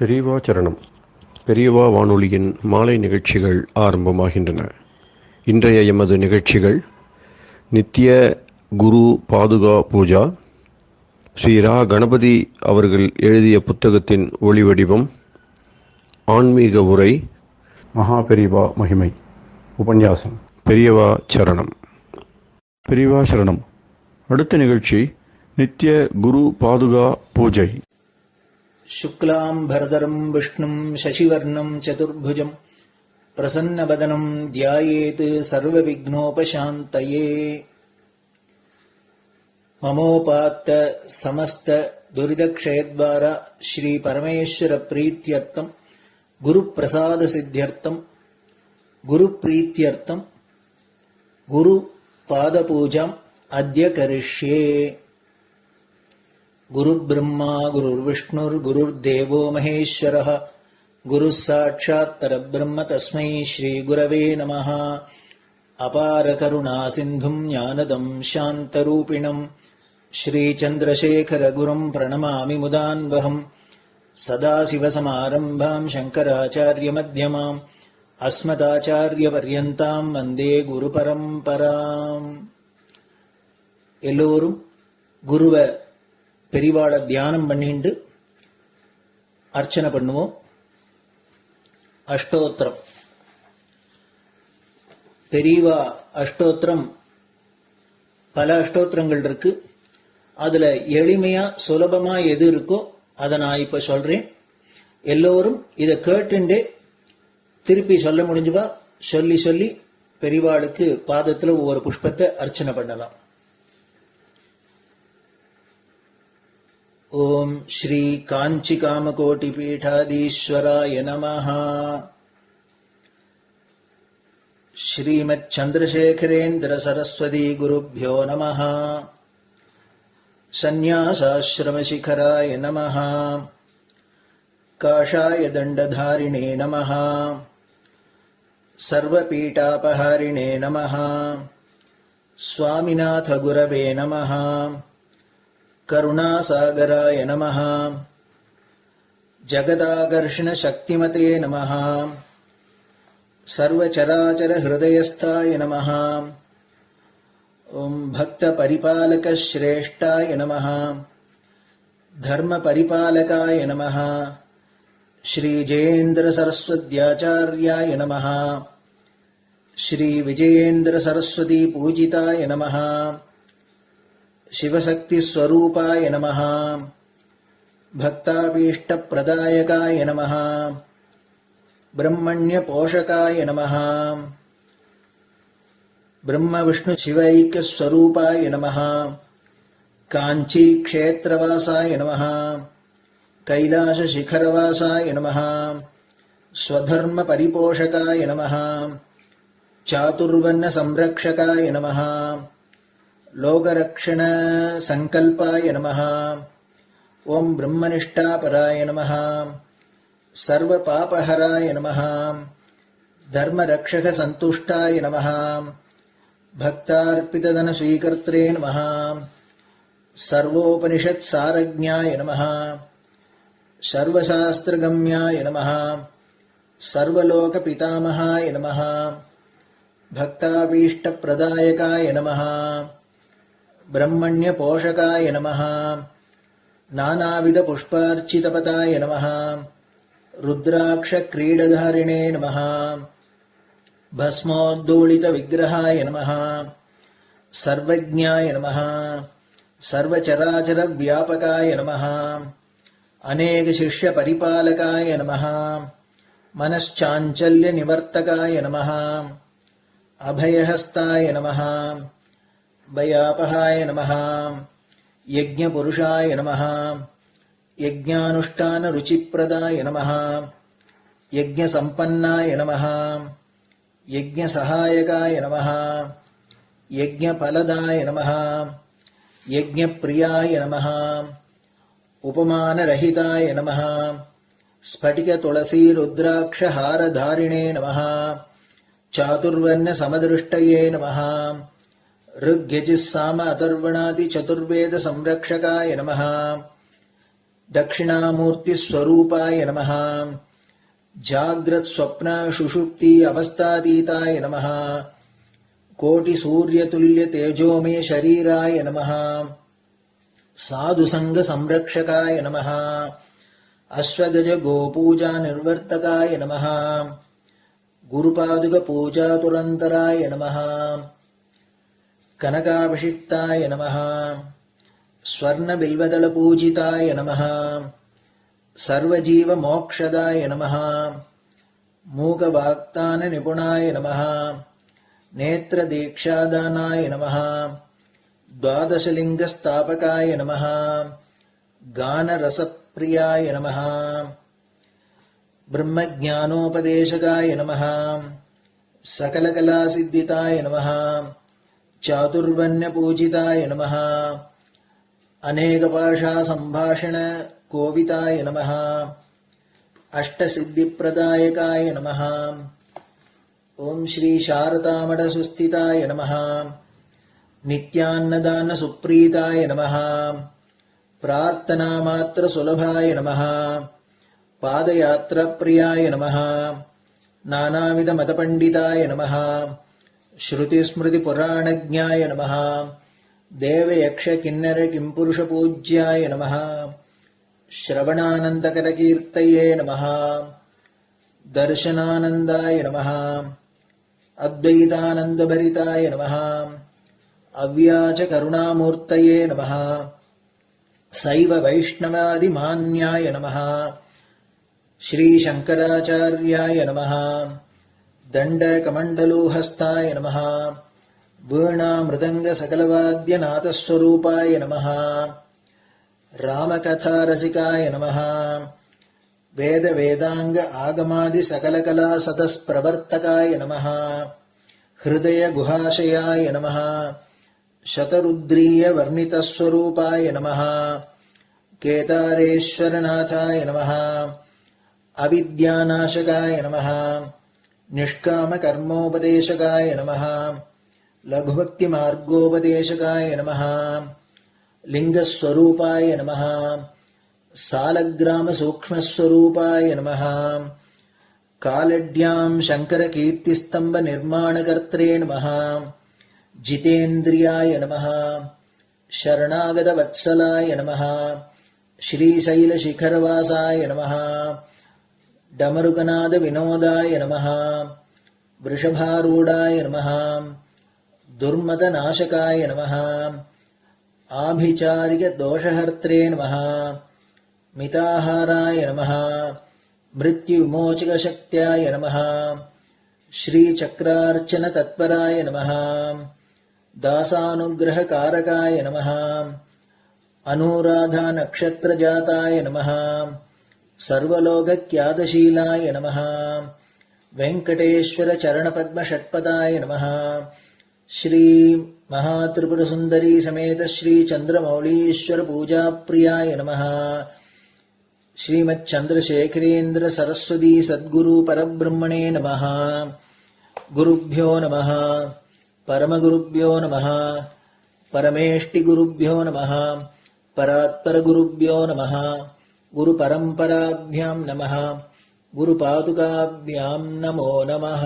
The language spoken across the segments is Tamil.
பெரியவா சரணம். பெரியவா வானொலியின் மாலை நிகழ்ச்சிகள் ஆரம்பமாகின்றன. இன்றைய எமது நிகழ்ச்சிகள் நித்திய குரு பாதுகா பூஜா, ஸ்ரீ ரா கணபதி அவர்கள் எழுதிய புத்தகத்தின் ஒளிவடிவம், ஆன்மீக உரை, மகா பெரியவா மகிமை, உபன்யாசம். பெரியவா சரணம். பெரியவா சரணம். அடுத்த நிகழ்ச்சி நித்திய குரு பாதுகா பூஜை. शुक्लां भरदरं विष्णुं शशिवर्णं चतुर्भुजं प्रसन्नवदनं ध्यायेत् सर्वविघ्नोपशान्तये। ममोपात्त समस्त दुरितक्षयद्वारा श्री परमेश्वर प्रीत्यर्थं गुरुप्रसाद सिद्ध्यर्थं गुरुप्रीत्यर्थं गुरुपादपूजाम् अद्य करिष्ये। गुरुर्ब्रह्मा गुरुर्विष्णुर्गुरुर्देवो महेश्वरः गुरुः साक्षात् परब्रह्म तस्मै श्रीगुरवे नमः। अपारकरुणासिन्धुं ज्ञानदं शान्तरूपिणं श्रीचन्द्रशेखरगुरुं प्रणमामि मुदान्वहम्। सदाशिवसमारम्भां शङ्कराचार्यमध्यमाम् अस्मदाचार्यपर्यन्तां वन्दे गुरुपरम्पराम्. எல்லோரும் குருவை பெரிவாளை தியானம் பண்ணிண்டு அர்ச்சனை பண்ணுவோம். அஷ்டோத்திரம். பெரியவா அஷ்டோத்திரம் பல அஷ்டோத்திரங்கள் இருக்கு. அதுல எளிமையா சுலபமா எது இருக்கோ அதை நான் இப்ப சொல்றேன். எல்லோரும் இதை கேட்டுண்டே திருப்பி சொல்ல முடிஞ்சுவா சொல்லி சொல்லி பெரிவாளுக்கு பாதத்துல ஒவ்வொரு புஷ்பத்தை அர்ச்சனை பண்ணலாம். ओम श्री कांची कामकोटि पीठाधीश्वराय नमः. श्रीमत् चंद्रशेखरेन्द्र सरस्वती गुरुभ्यो नमः. संन्यासाश्रम शिखराय नमः. काषाय दंडधारिणे नमः. सर्वपीठापहारिणे नमः. स्वामिनाथ गुरवे नमः. करुणासागराय नमः. जगदाकर्षण शक्तिमते नमः. सर्वचराचर हृदयस्थाय नमः. ओम भक्त परिपालक श्रेष्ठाय नमः. धर्म परिपालकाय नमः. श्री जयेन्द्र सरस्वत्याचार्याय नमः. श्री विजयेन्द्र सरस्वती पूजिताय नमः. शिवशक्ति स्वरूपाय नमः. भक्ताभीष्ट प्रदायकाय नमः. ब्रह्मण्य पोषकाय नमः. ब्रह्म विष्णु शिवैक्य स्वरूपाय नमः. कांची क्षेत्रवासाय नमः. कैलाश शिखरवासाय नमः. स्वधर्म परिपोषकाय नमः. चातुर्वर्ण संरक्षकाय नमः. लोकरक्षण संकल्पाय नमः. ओम ब्रह्मनिष्ठापराय नमः. सर्वपापहराय नमः. धर्मरक्षक संतुष्टाय नमः. भक्तार्पितधन स्वीकर्त्रे नमः. सर्वोपनिषत् सारज्ञाय नमः. सर्वशास्त्रगम्याय नमः. सर्वलोक पितामहाय नमः. भक्ताभीष्ट प्रदायकाय नमः. ब्रह्मण्य पोषकाय नमः. नानाविध पुष्पार्चितपताय नमः. रुद्राक्ष क्रीडधारिणे नमः. भस्मोद्दोलित विग्रहाय नमः. सर्वज्ञाय नमः. सर्वचराचर व्यापकाय नमः. अनेक शिष्य परिपालकाय नमः. मनश्चाञ्चल्य निवर्तकाय नमः. अभयहस्ताय नमः. भयापहाय नमः. यज्ञपुरुषाय नमः. यज्ञानुष्ठान रुचिप्रदाय नमः. यज्ञसम्पन्नाय नमः. यज्ञसहायकाय नमः. यज्ञफलदाय नमः. यज्ञप्रियाय नमः. उपमानरहिताय नमः. स्फटिक तुलसी रुद्राक्ष हारधारिणे नमः. चातुर्वर्ण समदृष्टये नमः. ऋग्यजुस्साम अथर्वणादि चतुर्वेद संरक्षकाय नमः. दक्षिणामूर्तिस्वरूपाय नमः जाग्रत् स्वप्न सुषुप्ति अवस्थातीताय नमः कोटिसूर्यतुल्यतेजोमय शरीराय नमः साधुसङ्गसंरक्षकाय नमः अश्वगज गोपूजा निर्वर्तकाय नमः गुरुपादुकपूजातुरन्तराय नमः कनकाभिषिक्ताय नमः स्वर्णबिल्वदलपूजिताय नमः सर्वजीवमोक्षदाय नमः मूकवाक्ताननिपुणाय नमः नेत्रदीक्षादानाय नमः द्वादशलिङ्गस्थापकाय नमः गानरसप्रियाय नमः ब्रह्मज्ञानोपदेशकाय नमः सकलकलासिद्धिताय नमः चातुर्वर्ण्यपूजिताय नमः अनेकभाषासम्भाषण कोविताय नमः अष्टसिद्धिप्रदायकाय नमः ओम श्री शारदामठसुस्थिताय नमः नित्यान्नदानसुप्रीताय नमः प्रार्थनामात्रसुलभाय नमः पादयात्राप्रियाय नमः नानाविधमतपण्डिताय नमः श्रुतिस्मृतिपुराणज्ञाय नमः देवयक्षकिन्नरकिंपुरुषपूज्याय नमः श्रवणानन्दकरकीर्तये नमः दर्शनानन्दाय नमः अद्वैतानन्दभरिताय नमः अव्याजकरुणामूर्तये नमः शैव वैष्णवादिमान्याय नमः श्रीशङ्कराचार्याय नमः दण्डकमण्डलोहस्ताय नमः वीणामृदङ्गसकलवाद्यनाथस्वरूपाय नमः रामकथारसिकाय नमः वेदवेदाङ्ग आगमादिसकलकलासतस्प्रवर्तकाय नमः हृदयगुहाशयाय नमः शतरुद्रीयवर्णितस्वरूपाय नमः केदारेश्वरनाथाय नमः अविद्यानाशकाय नमः निष्कामकर्मोपदेशकाय नमः लघुभक्तिमार्गोपदेशकाय नमः लिङ्गस्वरूपाय नमः सालग्रामसूक्ष्मस्वरूपाय नमः कालड्यां शङ्करकीर्तिस्तम्भनिर्माणकर्त्रे नमः जितेन्द्रियाय नमः शरणागतवत्सलाय नमः श्रीशैलशिखरवासाय नमः डमरुकनादविनोदाय नमः वृषभारूढाय नमः दुर्मदनाशकाय नमः आभिचारिकदोषहर्त्रे नमः मिताहाराय नमः मृत्युविमोचकशक्त्याय नमः श्रीचक्रार्चनतत्पराय नमः दासानुग्रहकारकाय नमः अनुराधानक्षत्रजाताय नमः सर्वलोकख्यातशीलाय नमः वेङ्कटेश्वरचरणपद्मषट्पदाय नमः श्री महात्रिपुरसुन्दरी समेत श्री चन्द्रमौलीश्वर पूजाप्रियाय नमः श्रीमच्चन्द्रशेखरेन्द्र सरस्वती सद्गुरु परब्रह्मणे नमः गुरुभ्यो नमः परमगुरुभ्यो नमः परमेष्टिगुरुभ्यो नमः परात्परगुरुभ्यो नमः गुरुपरम्पराभ्यां नमः गुरुपादुकाभ्यां नमो नमः.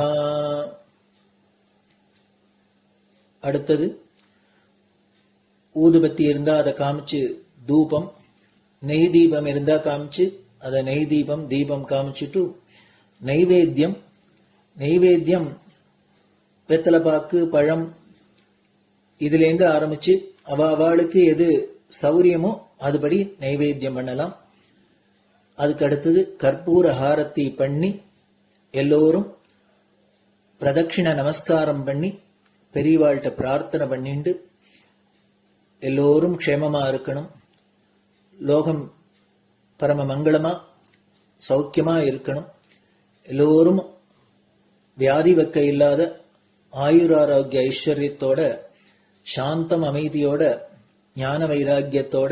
அடுத்தது ஊதுபத்தி இருந்தா அதை காமிச்சு தூபம், நெய் தீபம் இருந்தா காமிச்சு அதை நெய் தீபம் தீபம் காமிச்சுட்டு நைவேத்தியம் வெத்தலைப்பாக்கு பழம் இதுலேருந்து ஆரம்பிச்சு அவளுக்கு எது சௌரியமோ அதுபடி நைவேத்தியம் பண்ணலாம். அதுக்கு அடுத்தது கற்பூர ஹாரத்தி பண்ணி எல்லோரும் பிரதட்சிண நமஸ்காரம் பண்ணி பெரியவாள்கிட்ட பிரார்த்தனை பண்ணிண்டு எல்லோரும் க்ஷேமமா இருக்கணும், லோகம் பரம மங்களமா சௌக்கியமா இருக்கணும், எல்லோரும் வியாதி வெக்க இல்லாத ஆயுராரோக்கிய ஐஸ்வர்யத்தோட சாந்தம் அமைதியோட ஞான வைராக்கியத்தோட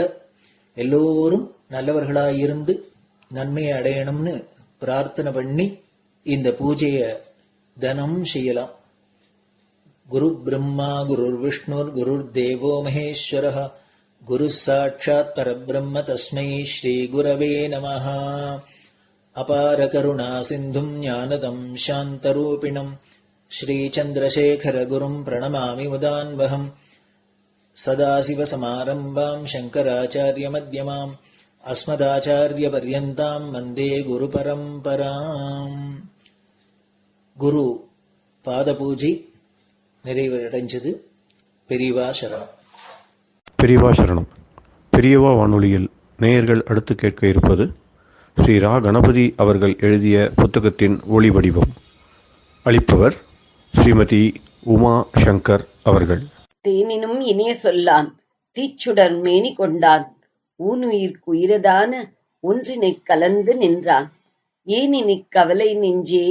எல்லோரும் நல்லவர்களாயிருந்து நன்மையை அடையணும்னு பிரார்த்தனை பண்ணி இந்த பூஜையை தினம் செய்யலாம். குரு பிரம்மா குருர் விஷ்ணுர் குருர் தேவோ மகேஸ்வரः குரு சாட்சாத் பரபிரம்ம தஸ்மை ஸ்ரீ குரவே நமஹ. அபார கருணா சிந்தும் ஞானதம் சாந்தரூபிணம் ஸ்ரீ சந்திரசேகர குரும் பிரணமாமி முதான்வகம். சதாசிவசமாரம்பாம் சங்கராச்சாரிய மத்யமாம் அஸ்மதாச்சாரிய பர்யந்தாம் வந்தே குரு பரம்பராம். குரு பாத பூஜை நிறைவடைஞ்சது. பெரியவா சரணம். பெரியவா சரணம். பெரியவா வானொலியில் நேயர்கள் அடுத்து கேட்க இருப்பது ஸ்ரீ ரா கணபதி அவர்கள் எழுதிய புத்தகத்தின் ஒளி வடிவம். அளிப்பவர் ஸ்ரீமதி உமா சங்கர் அவர்கள். தேனினும் இனிய சொல்லான் தீச்சுடர் மேனி கொண்டான் ஊனுயிர்க்குயிரதான ஒன்றினைக் கலந்து நின்றான் ஏனினிக் கவலை நெஞ்சே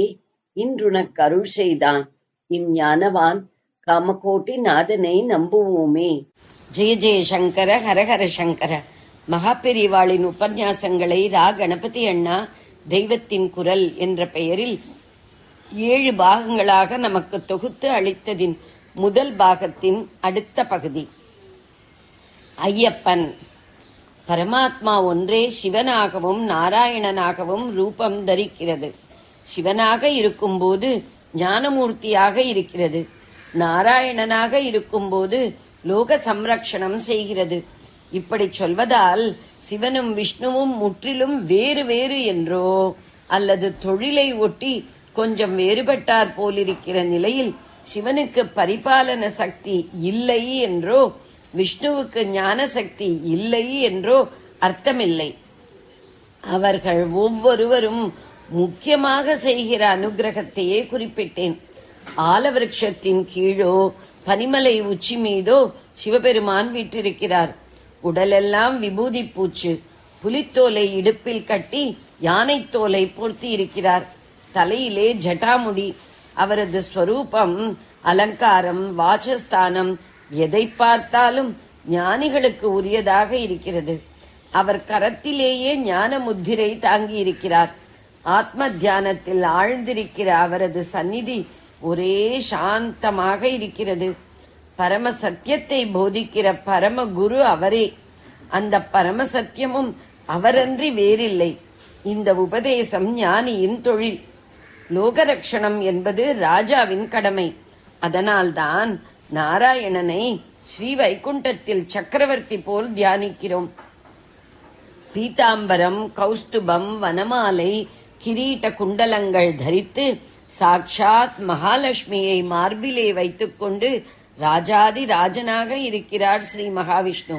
இன்றுனக் அருள் செய்தான் இஞ்ஞானவான் காமகோட்டி நாதனை நம்புவோமே. ஜெய ஜெய சங்கர ஹரஹர சங்கர. மகாபெரிவாளின் உபன்யாசங்களை ரா கணபதி அண்ணா தெய்வத்தின் குரல் என்ற பெயரில் 7 பாகங்களாக நமக்கு தொகுத்து அளித்ததின் முதல் பாகத்தின் அடுத்த பகுதி. ஐயப்பன். பரமாத்மா ஒன்றே சிவனாகவும் நாராயணனாகவும் ரூபம் தரிக்கிறது. சிவனாக இருக்கும்போது ஞானமூர்த்தியாக இருக்கிறது. நாராயணனாக இருக்கும்போது லோக சம்ரக்ஷணம் செய்கிறது. இப்படி சொல்வதால் சிவனும் விஷ்ணுவும் முற்றிலும் வேறு வேறு என்றோ அல்லது தொழிலை ஒட்டி கொஞ்சம் வேறுபட்டார் போலிருக்கிற நிலையில் சிவனுக்கு பரிபாலன சக்தி இல்லை என்றோ விஷ்ணுவுக்கு ஞான சக்தி இல்லை என்றோ அர்த்தமில்லை. அவர்கள் ஒவ்வொருவரும் முக்கியமாக செய்கிற அனுகிரகத்தையே குறிப்பிட்டேன். ஆலவிருட்சத்தின் கீழோ பனிமலை உச்சி மீதோ சிவபெருமான் வீற்றிருக்கிறார். உடலெல்லாம் விபூதி பூச்சு, புலித்தோலை இடுப்பில் கட்டி யானை தோலை போர்த்தி இருக்கிறார். தலையிலே ஜட்டாமுடி. அவரது ஸ்வரூபம், அலங்காரம், வாசஸ்தானம் எதை பார்த்தாலும் ஞானிகளுக்கு உரியதாக இருக்கிறது. அவர் கரத்திலேயே ஞான முத்திரை தாங்கி இருக்கிறார். ஆத்ம தியானத்தில் ஆழ்ந்திருக்கிற அவரது சந்நிதி ஒரே சாந்தமாக இருக்கிறது. பரம சத்தியத்தை போதிக்கிற பரம குரு அவரே. அந்த பரம சத்தியமும் அவரன்றி வேறில்லை. இந்த உபதேசம் ஞானியின் தொழில். லோகரக்ஷணம் என்பது ராஜாவின் கடமை. அதனால்தான் நாராயணனை ஸ்ரீ வைகுண்டத்தில் சக்கரவர்த்தி போல் தியானிக்கிறோம். பீதாம்பரம், கௌஸ்துபம், வனமாலை, கிரீட குண்டலங்கள் தரித்து சாட்சாத் மகாலட்சுமியை மார்பிலே வைத்துக்கொண்டு ராஜாதி ராஜனாக இருக்கிறார் ஸ்ரீ மகாவிஷ்ணு.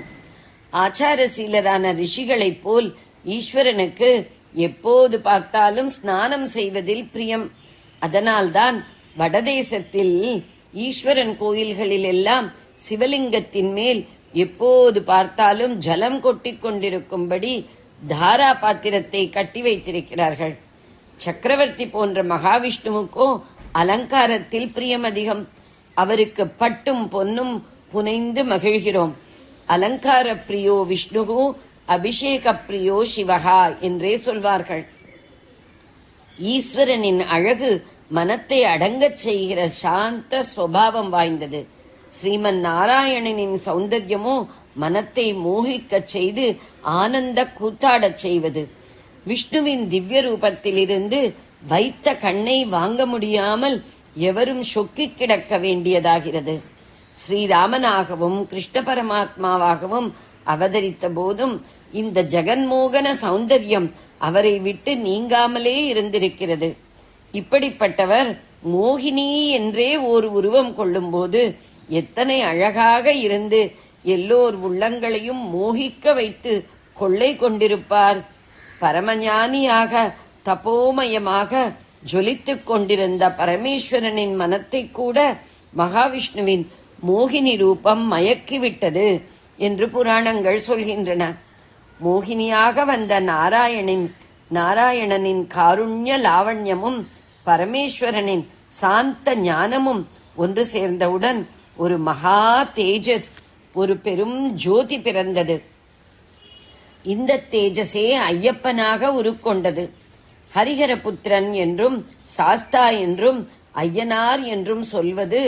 ஆச்சாரசீலரான ரிஷிகளைப் போல் ஈஸ்வரனுக்கு எப்போது பார்த்தாலும் ஸ்நானம் செய்வதில் பிரியம். அதனால்தான் வடதேசத்தில் ஈஸ்வரன் கோயில்களில் எல்லாம் சிவலிங்கத்தின் மேல் எப்போது பார்த்தாலும் ஜலம் கொட்டிக் கொண்டிருக்கும்படி தாரா பாத்திரத்தை கட்டி வைத்திருக்கிறார்கள். சக்கரவர்த்தி போன்ற மகாவிஷ்ணுவுக்கோ அலங்காரத்தில் பிரியம் அதிகம். அவருக்கு பட்டும் பொன்னும் புனைந்து மகிழ்கிறோம். அலங்கார பிரியோ விஷ்ணுகு அபிஷேக பிரியோ சிவகா என்றே சொல்வார்கள். ஈஸ்வரனின் அழகு மனத்தை அடங்கச் செய்கிற சாந்த சுபாவம் வாய்ந்தது. ஸ்ரீமன் நாராயணனின் சௌந்தர்யமோ மனத்தை மோகிக்கச் செய்து ஆனந்த கூத்தாடச் செய்வது. விஷ்ணுவின் திவ்ய ரூபத்திலிருந்து வைத்த கண்ணை வாங்க முடியாமல் எவரும் சொக்கிக் கிடக்க வேண்டியதாகிறது. ஸ்ரீராமனாகவும் கிருஷ்ண பரமாத்மாவாகவும் அவதரித்த போதும் இந்த ஜெகன்மோகன சௌந்தர்யம் அவரை விட்டு நீங்காமலே இருந்திருக்கிறது. இப்படிப்பட்டவர் மோகினி என்றே ஒரு உருவம் கொள்ளும்போது எத்தனை அழகாக இருந்து எல்லோர் உள்ளங்களையும் மோகிக்க வைத்து கொள்ளை கொண்டிருப்பார். பரமஞானியாக தபோமயமாக ஜொலித்துக் கொண்டிருந்த பரமேஸ்வரனின் மனத்தை கூட மகாவிஷ்ணுவின் மோகினி ரூபம் மயக்கிவிட்டது என்று புராணங்கள் சொல்கின்றன. மோகினியாக வந்த நாராயணனின் காருண்ய லாவண்யமும் பரமேஸ்வரனின் சாந்த ஞானமும் ஒன்று சேர்ந்தவுடன் ஒரு மகா தேஜஸ், ஒரு பெரும் ஜோதி பிறந்தது. இந்த தேஜஸே ஐயப்பனாக உருக்கொண்டது. ஹரிஹரபுத்திரன் என்றும் சாஸ்தா என்றும் ஐயனார் என்றும் சொல்வது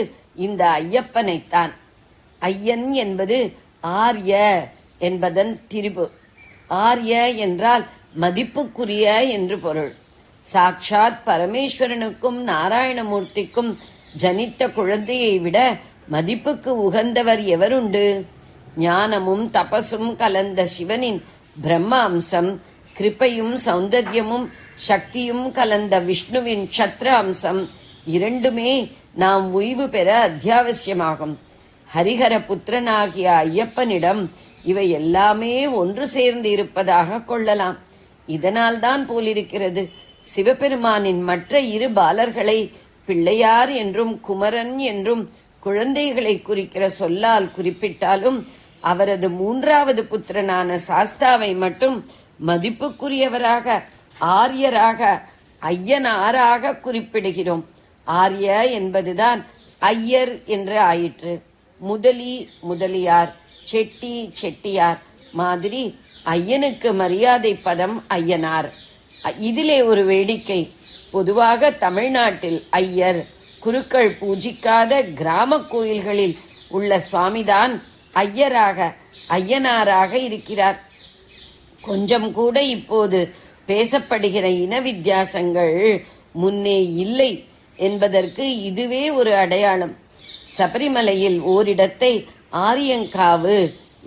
இந்த ஐயப்பனைத்தான். ஐயன் என்பது ஆர்ய என்பதன் திரிபு. ஆர்ய என்றால் மதிப்புக்குரிய என்று பொருள். சாக்ஷாத் பரமேஸ்வரனுக்கும் நாராயணமூர்த்திக்கும் ஜனித்த குழந்தையை விட மதிப்புக்கு உகந்தவர் எவருண்டு? ஞானமும் தபசும் கலந்த சிவனின் பிரம்ம அம்சம், கிருபையும் சௌந்தர்யமும் சக்தியும் கலந்த விஷ்ணுவின் க்ஷத்ர அம்சம் இரண்டுமே நாம் உய்வு பெற அத்தியாவசியமாகும். ஹரிஹர புத்திரனாகிய ஐயப்பனிடம் இவை எல்லாமே ஒன்று சேர்ந்து இருப்பதாக கொள்ளலாம். இதனால்தான் போலிருக்கிறது சிவபெருமானின் மற்ற இரு பாலர்களை பிள்ளையார் என்றும் குமரன் என்றும் குழந்தைகளை குறிக்கிற சொல்லால் குறிப்பிட்டாலும் அவரது மூன்றாவது புத்திரனான சாஸ்தாவை மட்டும் மதிப்புக்குரியவராக, ஆரியராக, ஐயனாராக குறிப்பிடுகிறோம். ஆரிய என்பதுதான் ஐயர் என்று ஆயிற்று. முதலி முதலியார், செட்டி செட்டியார் மாதிரி ஐயனுக்கு மரியாதை பதம் ஐயனார். இதிலே ஒரு வேடிக்கை. பொதுவாக தமிழ்நாட்டில் ஐயர், குருக்கள் பூஜிக்காத கிராம கோயில்களில் உள்ள சுவாமிதான் ஐயராக, ஐயனாராக இருக்கிறார். கொஞ்சம் கூட இப்போது பேசப்படுகிற இன வித்தியாசங்கள் முன்னே இல்லை என்பதற்கு இதுவே ஒரு அடையாளம். சபரிமலையில் ஓரிடத்தை ஆரியங்காவு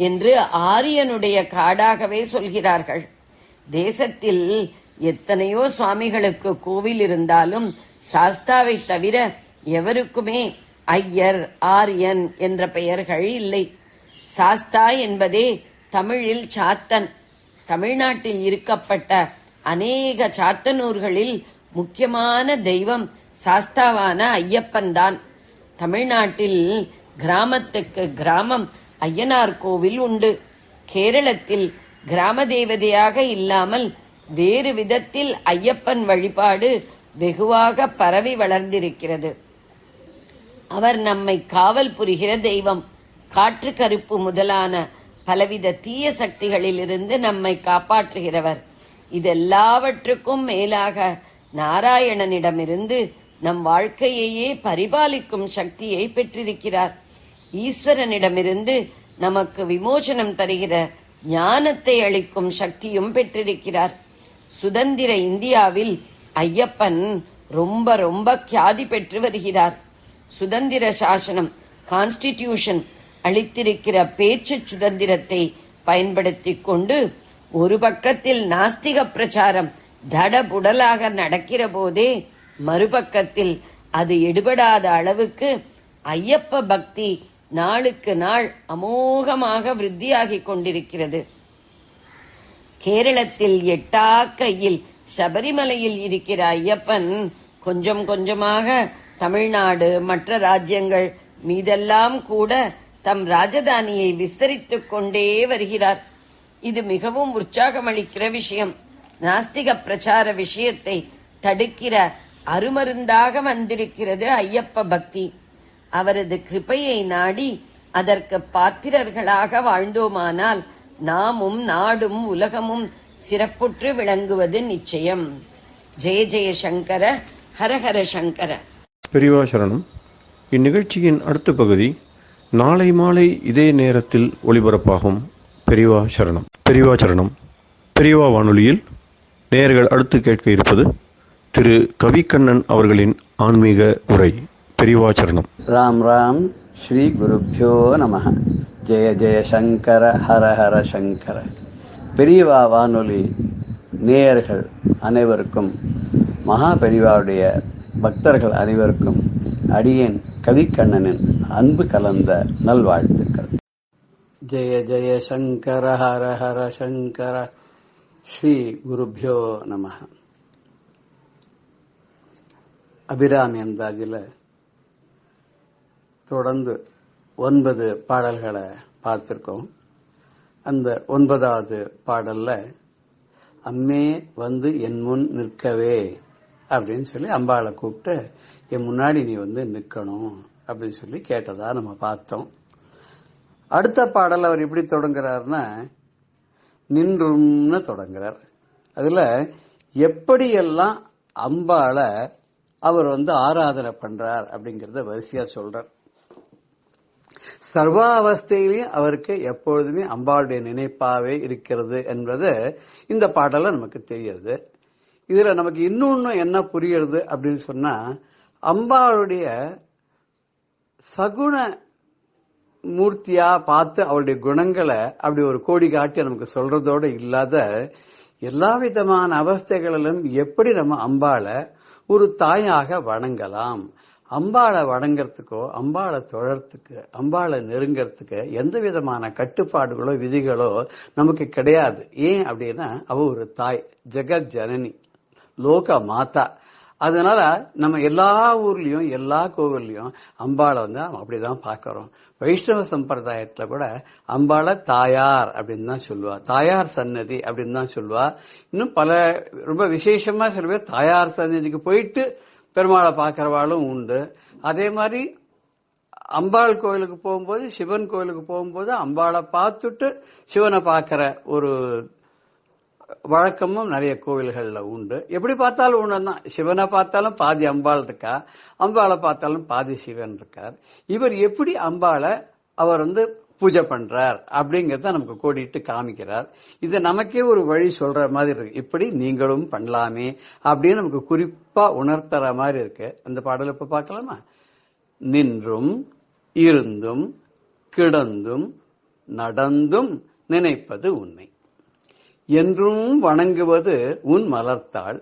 என்று ஆரியனுடைய காடாகவே சொல்கிறார்கள். தேசத்தில் எத்தனையோ சுவாமிகளுக்கு கோவில் இருந்தாலும் சாஸ்தாவை தவிர எவருக்குமே ஐயர், ஆரியன் என்ற பெயர்கள் இல்லை. சாஸ்தா என்பதே தமிழில் சாத்தன். தமிழ்நாட்டில் இருக்கப்பட்ட அநேக சாத்தனூர்களில் முக்கியமான தெய்வம் சாஸ்தாவான ஐயப்பன்தான். தமிழ்நாட்டில் கிராமத்துக்கு கிராமம் ஐயனார் கோவில் உண்டு. கேரளத்தில் கிராம தேவதையாக இல்லாமல் வேறு விதத்தில் ஐயப்பன் வழிபாடு வெகுவாக பரவி வளர்ந்திருக்கிறது. அவர் நம்மை காவல் புரிகிற தெய்வம். காற்று கருப்பு முதலான பலவித தீய சக்திகளிலிருந்து நம்மை காப்பாற்றுகிறவர். இதெல்லாவற்றுக்கும் மேலாக நாராயணனிடமிருந்து நம் வாழ்க்கையையே பரிபாலிக்கும் சக்தியை பெற்றிருக்கிறார். ஈஸ்வரனிடமிருந்து நமக்கு விமோசனம் தருகிற ஞானத்தை அளிக்கும் சக்தியும் பெற்றிருக்கிறார். சுதந்திர இந்தியாவில் ஐயப்பன் ரொம்ப ரொம்ப கியாதி பெற்று வருகிறார். சுதந்திர சாசனம், கான்ஸ்டிடியூஷன் அளித்திருக்கிற பேச்சு சுதந்திரத்தை பயன்படுத்திக் கொண்டு ஒரு பக்கத்தில் நாஸ்திக பிரச்சாரம் தடபுடலாக நடக்கிற போதே மறுபக்கத்தில் அது எடுபடாத அளவுக்கு ஐயப்ப பக்தி நாளுக்கு நாள் அமோகமாக விருத்தியாகிக் கொண்டிருக்கிறது. கேரளத்தில் எட்டா கையில் சபரிமலையில் இருக்கிற ஐயப்பன் கொஞ்சம் கொஞ்சமாக தமிழ்நாடு, மற்ற ராஜ்யங்கள் மீதெல்லாம் கூட தம் ராஜதானியை விஸ்தரித்துக் கொண்டே வருகிறார். இது மிகவும் உற்சாகமளிக்கிற விஷயம். நாஸ்திக பிரச்சார விஷயத்தை தடுக்கிற அருமருந்தாக வந்திருக்கிறது ஐயப்ப பக்தி. அவரது கிருபையை நாடி அதற்கு பாத்திரர்களாக வாழ்ந்தோமானால் நாமும் நாடும் உலகமும் சிறப்புற்று விளங்குவது நிச்சயம். ஜெய ஜெய சங்கர, ஹரஹர சங்கர. பெரியவா சரணம். இந்நிகழ்ச்சியின் அடுத்த பகுதி நாளை மாலை இதே நேரத்தில் ஒளிபரப்பாகும். பெரியவா சரணம். பெரியவா சரணம். பெரியவா வானொலியில் நேயர்கள் அடுத்து கேட்க இருப்பது திரு கவிக்கண்ணன் அவர்களின் ஆன்மீக உரை. பெரியவா சரணம். ராம் ராம். ஸ்ரீ குருப்யோ நமஹ. ஜெய ஜெய சங்கர, ஹர ஹர சங்கர. பெரியவா வானொலி நேயர்கள் அனைவருக்கும், மகா பெரியவாவுடைய பக்தர்கள் அனைவருக்கும் அடியேன் கவிக்கண்ணனின் அன்பு கலந்த நல்வாழ்த்துக்கள். ஜெய ஜெய சங்கர, ஹர ஹர சங்கர. ஸ்ரீ குருப்யோ நமஹ. அபிராமி அந்தாதியில் தொடர்ந்து 9 பாடல்களை பார்த்துருக்கோம். அந்த 9வது பாடல்ல அம்மே வந்து என் முன் நிற்கவே அப்படின்னு சொல்லி அம்பாளை கூப்பிட்டு என் முன்னாடி நீ வந்து நிற்கணும் அப்படின்னு சொல்லி கேட்டதா நம்ம பார்த்தோம். அடுத்த பாடல் அவர் எப்படி தொடங்குறாருன்னா நின்றும்னு தொடங்குறார். அதுல எப்படியெல்லாம் அம்பாளை அவர் வந்து ஆராதனை பண்றார் அப்படிங்கறத வரிசையா சொல்றார். சர்வாவஸ்தையிலையும் அவருக்கு எப்பொழுதுமே அம்பாளுடைய நினைப்பாவே இருக்கிறது என்பது இந்த பாடல நமக்கு தெரியுது. இதுல நமக்கு இன்னொன்னு என்ன புரியுறது அப்படின்னு சொன்னா, அம்பாளுடைய சகுண மூர்த்தியா பார்த்து அவளுடைய குணங்களை அப்படி ஒரு கோடி காட்டி நமக்கு சொல்றதோட இல்லாத, எல்லா விதமான அவஸ்தைகளிலும் எப்படி நம்ம அம்பாளை ஒரு தாயாக வணங்கலாம், அம்பாளை வணங்கறதுக்கோ அம்பாளை தொழறதுக்கு அம்பாளை நெருங்கிறதுக்கு எந்த விதமான கட்டுப்பாடுகளோ விதிகளோ நமக்கு கிடையாது. ஏன் அப்படின்னா அவ ஒரு தாய், ஜெகத் ஜனனி, லோக மாதா. அதனால நம்ம எல்லா ஊர்லயும் எல்லா கோவில்லையும் அம்பாளை அப்படிதான் பாக்கிறோம். வைஷ்ணவ சம்பிரதாயத்துல கூட அம்பாளை தாயார் அப்படின்னு தான் சொல்லுவா, தாயார் சன்னதி அப்படின்னு தான் சொல்லுவா. இன்னும் பல ரொம்ப விசேஷமா சில பேர் தாயார் சன்னதிக்கு போயிட்டு பெருமாளை பாக்கிறவாளும் உண்டு. அதே மாதிரி அம்பாள் கோயிலுக்கு போகும்போது, சிவன் கோயிலுக்கு போகும்போது அம்பாளை பார்த்துட்டு சிவனை பார்க்கிற ஒரு வழக்கமும் நிறைய கோவில்கள்ல உண்டு. எப்படி பார்த்தாலும் ஒண்ணுதான், சிவனை பார்த்தாலும் பாதி அம்பாள் இருக்கா, அம்பாளை பார்த்தாலும் பாதி சிவன் இருக்கார். இவர் எப்படி அம்பாளை அவர் பூஜை பண்றார் அப்படிங்கறத நமக்கு கோடிட்டு காமிக்கிறார். இது நமக்கே ஒரு வழி சொல்ற மாதிரி இருக்கு, இப்படி நீங்களும் பண்ணலாமே அப்படின்னு நமக்கு குறிப்பா உணர்த்துற மாதிரி இருக்கு. அந்த பாடல் இப்ப பார்க்கலாமா? நின்றும் இருந்தும் கிடந்தும் நடந்தும் நினைப்பது உன்னை, என்றும் வணங்குவது உன் மலர்த்தாள்,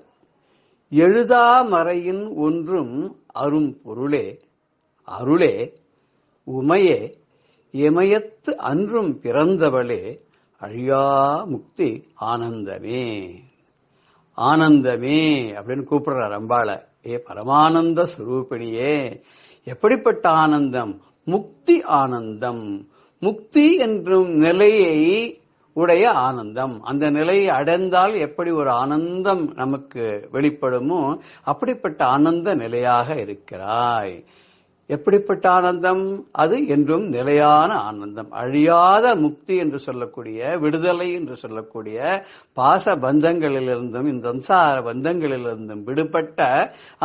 எழுதா மறையின் ஒன்றும் அரும் பொருளே, அருளே உமையே எமயத்து அன்றும் பிறந்தவளே, அழியா முக்தி ஆனந்தமே. ஆனந்தமே அப்படின்னு கூப்பிடுறார் அம்பாளை. ஏ பரமானந்த சுரூபிணியே, எப்படிப்பட்ட ஆனந்தம்? முக்தி ஆனந்தம். முக்தி என்றும் நிலையை உடைய ஆனந்தம். அந்த நிலையை அடைந்தால் எப்படி ஒரு ஆனந்தம் நமக்கு வெளிப்படுமோ அப்படிப்பட்ட ஆனந்த நிலையாக இருக்கிறாய். எப்படிப்பட்ட ஆனந்தம் அது? என்றும் நிலையான ஆனந்தம், அழியாத முக்தி என்று சொல்லக்கூடிய, விடுதலை என்று சொல்லக்கூடிய பாச பந்தங்களிலிருந்தும் இந்த சம்சார பந்தங்களிலிருந்தும் விடுபட்ட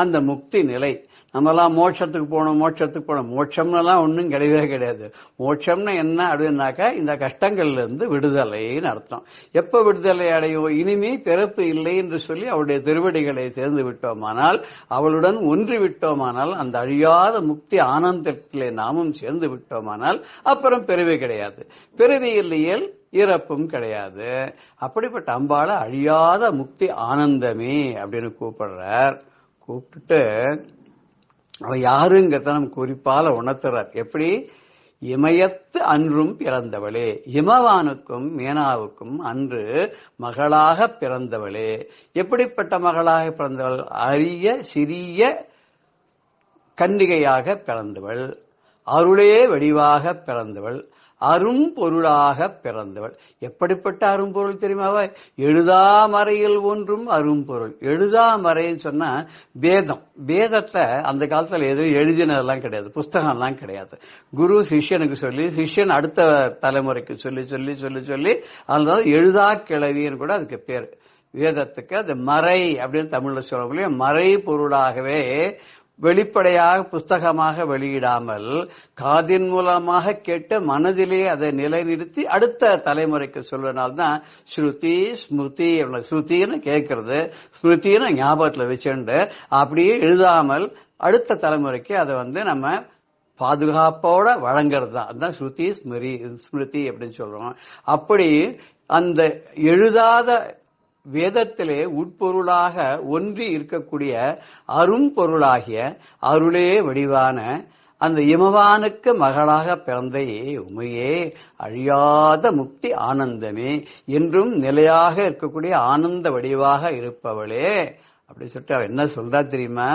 அந்த முக்தி நிலை. நம்மலாம் மோட்சத்துக்கு போகணும் மோட்சத்துக்கு போகணும், மோட்சம்னெல்லாம் ஒன்றும் கிடையவே கிடையாது. மோட்சம்னு என்ன அப்படின்னாக்கா இந்த கஷ்டங்கள்ல இருந்து விடுதலைன்னு அர்த்தம். எப்ப விடுதலை அடையும்? இனிமே பிறப்பு இல்லை என்று சொல்லி அவளுடைய திருவடிகளை சேர்ந்து விட்டோமானால், அவளுடன் ஒன்றி விட்டோமானால், அந்த அழியாத முக்தி ஆனந்தத்திலே நாமும் சேர்ந்து விட்டோமானால் அப்புறம் பிறவி கிடையாது. பிறவி இல்லையேல் இறப்பும் கிடையாது. அப்படிப்பட்ட அம்பாளை அழியாத முக்தி ஆனந்தமே அப்படின்னு கூப்பிடுறார். கூப்பிட்டுட்டு அவ யாருங்கிறத நமக்கு குறிப்பால உணர்த்துறார். எப்படி? இமயத்து அன்றும் பிறந்தவளே, இமவானுக்கும் மேனாவுக்கும் அன்று மகளாக பிறந்தவளே. எப்படிப்பட்ட மகளாக பிறந்தவள்? அரிய சிறிய கன்னிகையாக பிறந்தவள், அருளே வடிவாக பிறந்தவள், அரும் பொருளாக பிறந்தவள். எப்படிப்பட்ட அரும்பொருள் தெரியுமாவா? எழுதாமறையில் ஒன்றும் அரும்பொருள். எழுதாமறைன்னு சொன்னா வேதம். வேதத்தை அந்த காலத்துல எதுவும் எழுதினதெல்லாம் கிடையாது, புஸ்தகம் எல்லாம் கிடையாது. குரு சிஷ்யனுக்கு சொல்லி, சிஷ்யன் அடுத்த தலைமுறைக்கு சொல்லி சொல்லி சொல்லி சொல்லி அதனால எழுதா கிளவின்னு கூட அதுக்கு பேர். வேதத்துக்கு அது மறை அப்படின்னு தமிழ்ல சொல்ல, மறை பொருளாகவே வெளிப்படையாக புஸ்தகமாக வெளியிடாமல் காதின் மூலமாக கேட்டு மனதிலே அதை நிலைநிறுத்தி அடுத்த தலைமுறைக்கு சொல்றதுனால்தான் ஸ்ருதி ஸ்மிருதி. ஸ்ருதின்னு கேட்கறது, ஸ்மிருதின்னு ஞாபகத்துல வச்சுண்டு அப்படியே எழுதாமல் அடுத்த தலைமுறைக்கு அதை நம்ம பாதுகாப்போட வழங்குறது தான். அதுதான் ஸ்ருதி ஸ்மிருதி அப்படின்னு சொல்றோம். அப்படி அந்த எழுதாத வேதத்திலே உட்பொருளாக ஒன்றி இருக்கக்கூடிய அரும்பொருளாகிய அருளே வடிவான அந்த இமவானுக்கு மகளாக பிறந்த உமையே, அழியாத முக்தி ஆனந்தமே, என்றும் நிலையாக இருக்கக்கூடிய ஆனந்த வடிவாக இருப்பவளே அப்படி சொல்லிட்டு அவ என்ன சொல்றா தெரியுமா?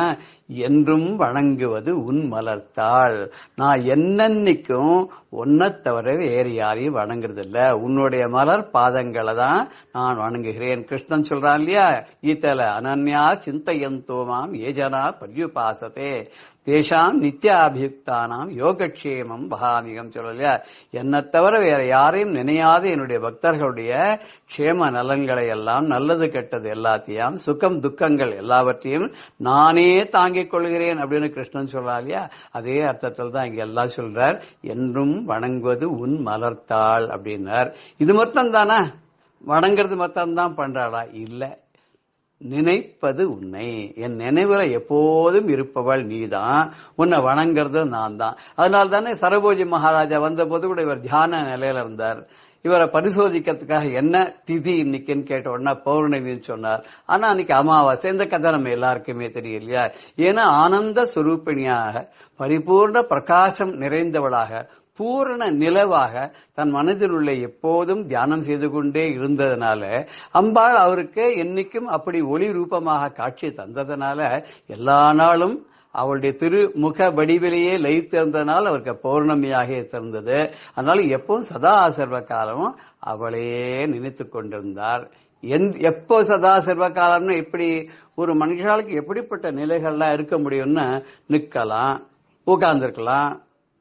என்றும் வணங்குவது உன் மலர்த்தாள். நான் என்னன்னைக்கும் ஒன்ன தவிர வேறு யாரையும் வணங்குறது இல்ல, உன்னுடைய மலர் பாதங்களை தான் நான் வணங்குகிறேன். கிருஷ்ணன் சொல்றான் இல்லையா கீதையில, அனன்யா சிந்தையந்தோமாம் ஏஜனா பர்யுபாசதே தேஷாம் நித்யாபியுக்தானாம் யோகக்ஷேமம் பகாமிகம் சொல்லலையா? என்னை தவிர வேற யாரையும் நினையாத என்னுடைய பக்தர்களுடைய க்ஷேம நலன்களை எல்லாம், நல்லது கெட்டது எல்லாத்தையும், சுகம் துக்கங்கள் துன்பங்கள் எல்லாவற்றையும் நானே தாங்கிக் கொள்கிறேன் அப்படின்னு கிருஷ்ணன் சொல்றார் இல்லையா, அதே அர்த்தத்தில் தான் இங்க எல்லாம் சொல்றார். என்றும் வணங்குவது உன் மலர்த்தாள் அப்படின்னார். இது மொத்தம் தானே வணங்குறது மொத்தம் தான் பண்றாளா? இல்ல, நினைப்பது உன்னை, என் நினைவுல எப்போதும் இருப்பவள் நீதான், உன்னை வணங்குறது நான் தான். அதனால தானே சரபோஜி மகாராஜா வந்த போது கூட இவர் தியான நிலையில இருந்தார். இவரை பரிசோதிக்கிறதுக்காக என்ன திதி இன்னைக்குன்னு கேட்ட உடனே பௌர்ணமின்னு சொன்னார். ஆனா அன்னைக்கு அமாவாசை. இந்த கதை நம்ம எல்லாருக்குமே தெரியும் இல்லையா? ஏன்னா ஆனந்த சுரூபிணியாக, பரிபூர்ண பிரகாசம் நிறைந்தவளாக, பூரண நிலவாக தன் மனதில் உள்ள எப்போதும் தியானம் செய்து கொண்டே இருந்ததுனால அம்பாள் அவருக்கு என்னைக்கும் அப்படி ஒளி ரூபமாக காட்சி தந்ததுனால எல்லா நாளும் அவளுடைய திருமுக வடிவிலேயே லயித்திருந்ததுனால அவருக்கு பௌர்ணமியாக திறந்தது. அதனால எப்பவும் சதா சர்வ காலமும் அவளையே நினைத்து கொண்டிருந்தார். எப்போ சதா சர்வ காலம்னு இப்படி ஒரு மனுஷாளுக்கு எப்படிப்பட்ட நிலைகள்லாம் இருக்க முடியும்னு, நிக்கலாம், உட்கார்ந்துருக்கலாம்,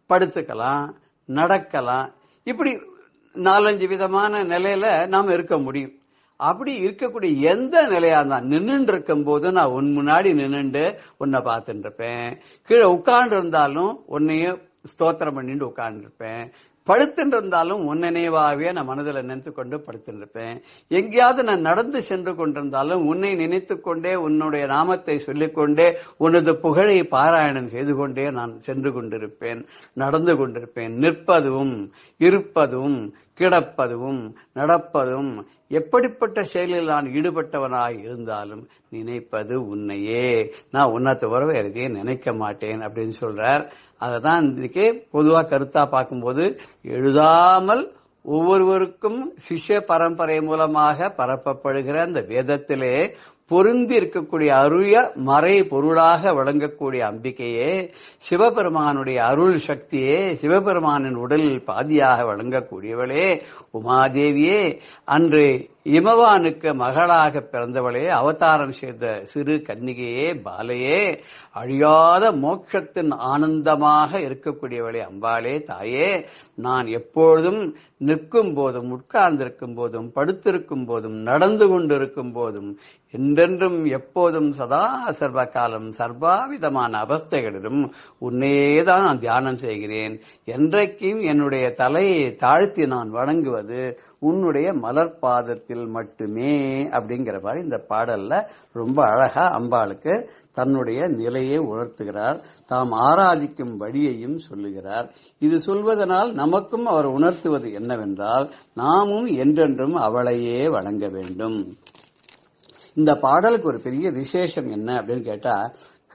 படுத்துக்கலாம், நடக்கலாம், இப்படி 4-5 விதமான நிலையில நாம இருக்க முடியும். அப்படி இருக்கக்கூடிய எந்த நிலையா தான் நின்றுட்டு இருக்கும் போது நான் உன் முன்னாடி நின்றுண்டு உன்னை பார்த்துட்டு இருப்பேன். கீழே உட்கார்ந்து இருந்தாலும் உன்னையே ஸ்தோத்திரம் பண்ணிட்டு உட்கார்ந்து இருப்பேன். படுத்துட்டு இருந்தாலும் உன் நினைவாகவே நான் மனதில் நினைத்து கொண்டு படுத்துட்டு இருப்பேன். எங்கேயாவது நான் நடந்து சென்று கொண்டிருந்தாலும் உன்னை நினைத்து கொண்டே, உன்னுடைய நாமத்தை சொல்லிக்கொண்டே, உனது புகழை பாராயணம் செய்து கொண்டே நான் சென்று கொண்டிருப்பேன், நடந்து கொண்டிருப்பேன். நிற்பதும் இருப்பதும் கிடப்பதும் நடப்பதும் எப்படிப்பட்ட செயலில் நான் ஈடுபட்டவனாய் இருந்தாலும் நினைப்பது உன்னையே, நான் உன்னை தவிர வேற எதையும் நினைக்க மாட்டேன் அப்படின்னு சொல்றார். அததான் இதுக்கே பொதுவா கருத்தா பார்க்கும்போது, எழுதாமல் ஒவ்வொருவருக்கும் சிஷ்ய பரம்பரை மூலமாக பரப்பப்படுகிற அந்த வேதத்திலே பொருந்தி இருக்கக்கூடிய அருய மறை பொருளாக விளங்கக்கூடிய அம்பிகையே, சிவபெருமானுடைய அருள் சக்தியே, சிவபெருமானின் உடலில் பாதியாக விளங்கக்கூடியவளே, உமாதேவியே, அன்று இமவானுக்கு மகளாக பிறந்தவளே, அவதாரம் செய்த சிறு கன்னிகையே, பாலையே, அழியாத மோட்சத்தின் ஆனந்தமாக இருக்கக்கூடியவளே அம்பாளே, தாயே, நான் எப்பொழுதும் நிற்கும் போதும், உட்கார்ந்திருக்கும் போதும், படுத்திருக்கும் போதும், நடந்து கொண்டிருக்கும் போதும், என்றென்றும் எப்போதும் சதா சர்வ காலம் சர்வாவிதமான அவஸ்தைகளிலும் உன்னையேதான் நான் தியானம் செய்கிறேன். என்றைக்கும் என்னுடைய தலையை தாழ்த்தி நான் வணங்குவது உன்னுடைய மலர்பாதத்தில் மட்டுமே அப்படிங்கிற மாதிரி இந்த பாடல்ல ரொம்ப அழகா அம்பாளுக்கு தன்னுடைய நிலையை உணர்த்துகிறார். தாம் ஆராதிக்கும் வழியையும் சொல்லுகிறார். இது சொல்வதனால் நமக்கும் அவர் உணர்த்துவது என்னவென்றால், நாமும் என்றென்றும் அவளையே வணங்க வேண்டும். இந்த பாடலுக்கு ஒரு பெரிய விசேஷம் என்ன அப்படின்னு கேட்டா,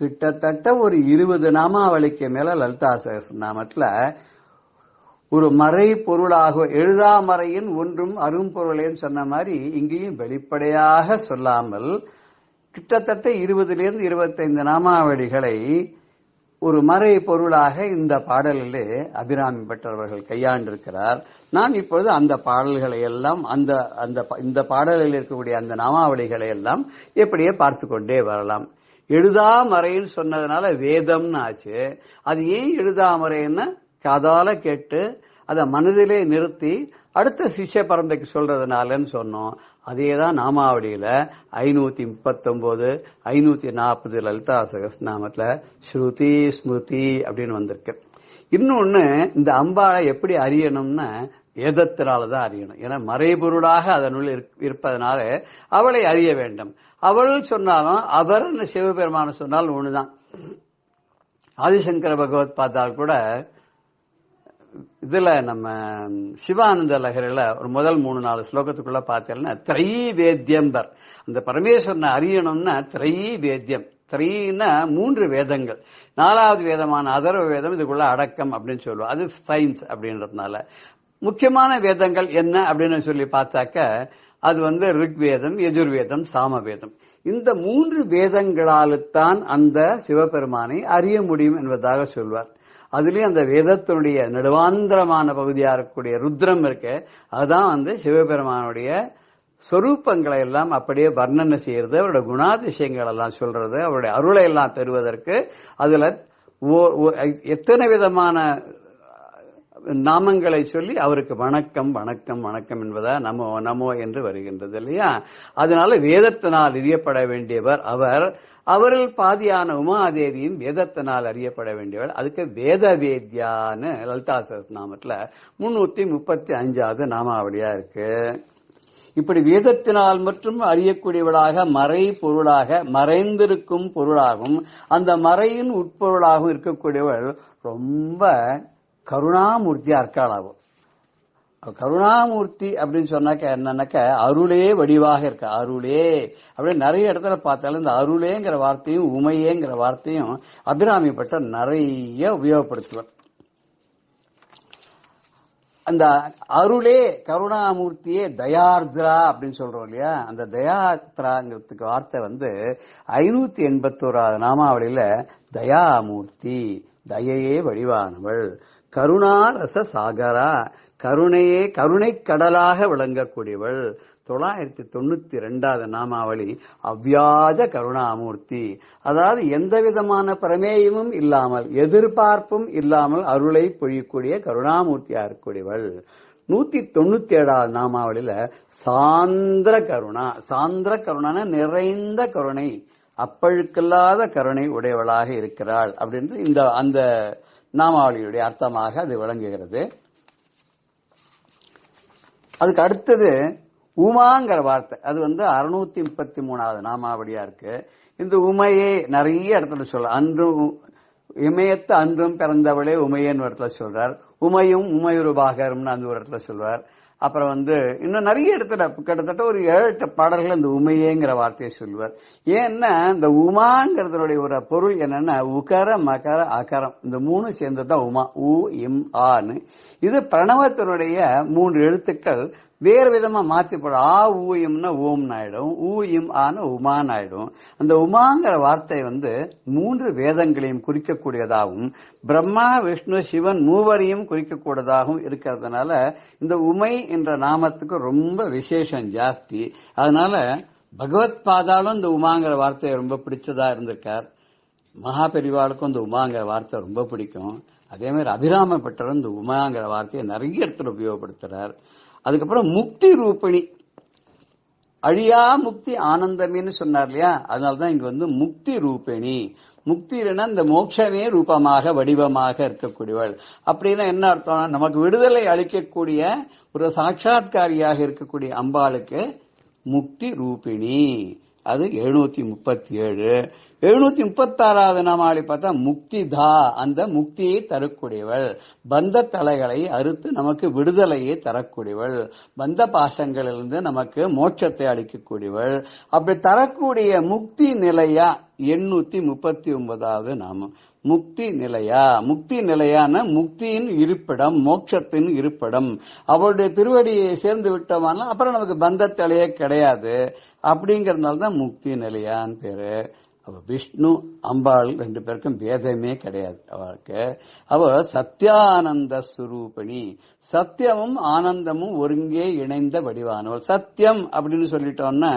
கிட்டத்தட்ட ஒரு 20 நாமாவளிக்கு மேல லலிதா சகஸ்ரநாமத்துல ஒரு மறை பொருளாக, எழுதாமறையின் ஒன்றும் அரும்பொருளேன்னு சொன்ன மாதிரி இங்கேயும் வெளிப்படையாக சொல்லாமல் கிட்டத்தட்ட 20 to 25 நாமாவளிகளை ஒரு மறை பொருளாக இந்த பாடலிலே அபிராமி பட்டர் கையாண்டிருக்கிறார். நான் இப்பொழுது அந்த பாடல்களை எல்லாம், இந்த பாடலில் இருக்கக்கூடிய அந்த நாமாவளிகளை எல்லாம் எப்படியே பார்த்து கொண்டே வரலாம். எழுதாமறைன்னு சொன்னதுனால வேதம்னு ஆச்சு. அது ஏன் எழுதாமறைன்னு காதால கேட்டு அதை மனதிலே நிறுத்தி அடுத்த சிஷ்ய பரம்பரைக்கு சொல்றதுனாலன்னு சொன்னோம். அதேதான் நாமாவளியில 539, 540 லலிதா சகஸ்ரநாமத்துல ஸ்ருதி ஸ்மிருதி அப்படின்னு வந்திருக்கு. இன்னொன்னு, இந்த அம்பாளை எப்படி அறியணும்னா வேதத்தினாலதான் அறியணும். ஏன்னா மறைபொருளாக அதனுள் இருப்பதனால அவளை அறிய வேண்டும். அவள் சொன்னாலும் அவர் சிவபெருமான சொன்னாலும் ஒண்ணுதான். ஆதிசங்கர பகவத் பார்த்தால் கூட இதுல நம்ம சிவானந்த லகரில ஒரு முதல் 3-4 ஸ்லோகத்துக்குள்ள பார்த்தேன்னா திரைவேத்தியம்பர். அந்த பரமேஸ்வரனை அறியணும்னா திரைவேத்தியம். திரைன்னா 3 வேதங்கள், 4வது வேதமான அதர்வ வேதம் இதுக்குள்ள அடக்கம் அப்படின்னு சொல்லுவோம். அது சயின்ஸ் அப்படின்றதுனால முக்கியமான வேதங்கள் என்ன அப்படின்னு சொல்லி பார்த்தாக்க அது ரிக்வேதம், யஜுர்வேதம், சாமவேதம். இந்த 3 வேதங்களால்தான் அந்த சிவபெருமானை அறிய முடியும் என்பதாக சொல்வார். அதுலயும் அந்த வேதத்தினுடைய நடுவாந்திரமான பகுதியா இருக்கக்கூடிய ருத்ரம் இருக்கு, அதுதான் சிவபெருமானுடைய சொரூபங்களை எல்லாம் அப்படியே வர்ணனை செய்யறது, அவருடைய குணாதிசயங்கள் எல்லாம் சொல்றது, அவருடைய அருளை எல்லாம் பெறுவதற்கு அதுல எத்தனை விதமான நாமங்களை சொல்லி அவருக்கு வணக்கம் வணக்கம் வணக்கம் என்பதா நமோ நமோ என்று வருகின்றது இல்லையா. அதனால வேதத்தினால் அறியப்பட வேண்டியவர் அவர். அவரில் பாதியான உமாதேவியும் வேதத்தினால் அறியப்பட வேண்டியவர். அதுக்கு வேத வேத்யான்னு லலிதா சஹஸ்ரநாமத்துல 335வது நாமாவளியா இருக்கு. இப்படி வேதத்தினால் மற்றும் அறியக்கூடியவளாக மறை பொருளாக மறைந்திருக்கும் பொருளாகவும் அந்த மறையின் உட்பொருளாகவும் இருக்கக்கூடியவள் ரொம்ப கருணாமூர்த்தியா இருக்காளாகும். கருணாமூர்த்தி அப்படின்னு சொன்னாக்க என்னன்னாக்க அருளே வடிவாக இருக்க. அருளே அப்படின்னு நிறைய இடத்துல பார்த்தாலும் இந்த அருளேங்கிற வார்த்தையும் உமையேங்கிற வார்த்தையும் அபிராமி பட்டர் நிறைய உபயோகப்படுத்துவார். அந்த அருளே கருணாமூர்த்தியே தயார்திரா அப்படின்னு சொல்றோம் இல்லையா. அந்த தயாத்ராங்கிறதுக்கு வார்த்தை 581வது நாமாவளியில தயாமூர்த்தி, தயையே வடிவானவள், கருணாரச சாகரா, கருணையே கருணை கடலாக விளங்கக்கூடியவள். 992வது நாமாவளி அவ்வியாஜ கருணாமூர்த்தி, அதாவது எந்த விதமான பிரமேயமும் இல்லாமல் எதிர்பார்ப்பும் இல்லாமல் அருளை பொழியக்கூடிய கருணாமூர்த்தியா இருக்கக்கூடியவள். 197வது நாமாவளியில சாந்திர கருணா, சாந்திர கருணான நிறைந்த கருணை, அப்பழுக்கில்லாத கருணை உடையவளாக இருக்கிறாள் அப்படின்னு இந்த அந்த நாமாவளியுடைய அர்த்தமாக அது விளங்குகிறது. அதுக்கு அடுத்தது உமாங்கிற வார்த்தை, அது 633வது நாமாவளியா இருக்கு. இந்த உமையை நிறைய இடத்துல சொல்ற. அன்றும் இமயத்து அன்றும் பிறந்தவளே உமையன்னு இடத்துல சொல்றார். உமையும் உமையுரு பாகரம்னு அந்த ஒரு இடத்துல சொல்றார். அப்புறம் இன்னும் நிறைய இடத்துல கிட்டத்தட்ட ஒரு 7-8 பாடல்கள் இந்த உமையேங்கிற வார்த்தையை சொல்லுவார். ஏன்னா இந்த உமாங்கிறதுடைய ஒரு பொருள் என்னன்னா உகர மகர அகரம் இந்த 3 சேர்ந்ததுதான் உமா. உ இம் ஆன்னு. இது பிரணவத்தினுடைய 3 எழுத்துக்கள் வேறு விதமா மாத்தி போடும். ஆ ஊ இம்னா ஓம்னு ஆயிடும், ஊ இம் ஆன உமான் ஆயிடும். அந்த உமாங்கிற வார்த்தை 3 வேதங்களையும் குறிக்கக்கூடியதாகவும் பிரம்மா விஷ்ணு சிவன் மூவரையும் குறிக்கக்கூடியதாகவும் இருக்கிறதுனால இந்த உமை என்ற நாமத்துக்கு ரொம்ப விசேஷம் ஜாஸ்தி. அதனால பகவத் பாதாலும் இந்த உமாங்கிற வார்த்தையை ரொம்ப பிடிச்சதா இருந்திருக்கார். மகாபெரிவாளுக்கும் இந்த உமாங்கிற வார்த்தை ரொம்ப பிடிக்கும். அதே மாதிரி அபிராம பட்டரும் இந்த உமாங்கிற வார்த்தையை நிறைய இடத்துல உபயோகப்படுத்துறார். அதுக்கப்புறம் முக்தி ரூபிணி, அழியா முக்தி ஆனந்தமேன்னு சொன்னார் இல்லையா. அதனாலதான் இங்க முக்தி ரூபிணி. முக்தினா இந்த மோட்சமே ரூபமாக வடிவமாக இருக்கக்கூடியவள். அப்படின்னா என்ன அர்த்தம்? நமக்கு விடுதலை அளிக்கக்கூடிய ஒரு சாட்சாத்காரியாக இருக்கக்கூடிய அம்பாளுக்கு முக்தி ரூபிணி. அது 737. 736வது நாமாவளி பார்த்தா முக்திதா, அந்த முக்தியை தரக்கூடியவள், பந்த தலைகளை அறுத்து நமக்கு விடுதலையை தரக்கூடியவள், பந்த பாசங்களிலிருந்து நமக்கு மோட்சத்தை அளிக்கக்கூடியவள். அப்படி தரக்கூடிய முக்தி நிலையா 839வது நாமம். முக்தி நிலையா, முக்தி நிலையான முக்தியின் இருப்பிடம், மோட்சத்தின் இருப்பிடம். அவளுடைய திருவடியை சேர்ந்து விட்டோம்னா அப்புறம் நமக்கு பந்தத்தலையே கிடையாது. அப்படிங்கறதுனால தான் முக்தி நிலையான்னு பேரு. அவ விஷ்ணு அம்பாள் 2 பேருக்கும் பேதமே கிடையாது. அவளுக்கு அவ சத்யானந்த சுரூபிணி, சத்தியமும் ஆனந்தமும் ஒருங்கே இணைந்த வடிவானவள். சத்தியம் அப்படின்னு சொல்லிட்டோம்னா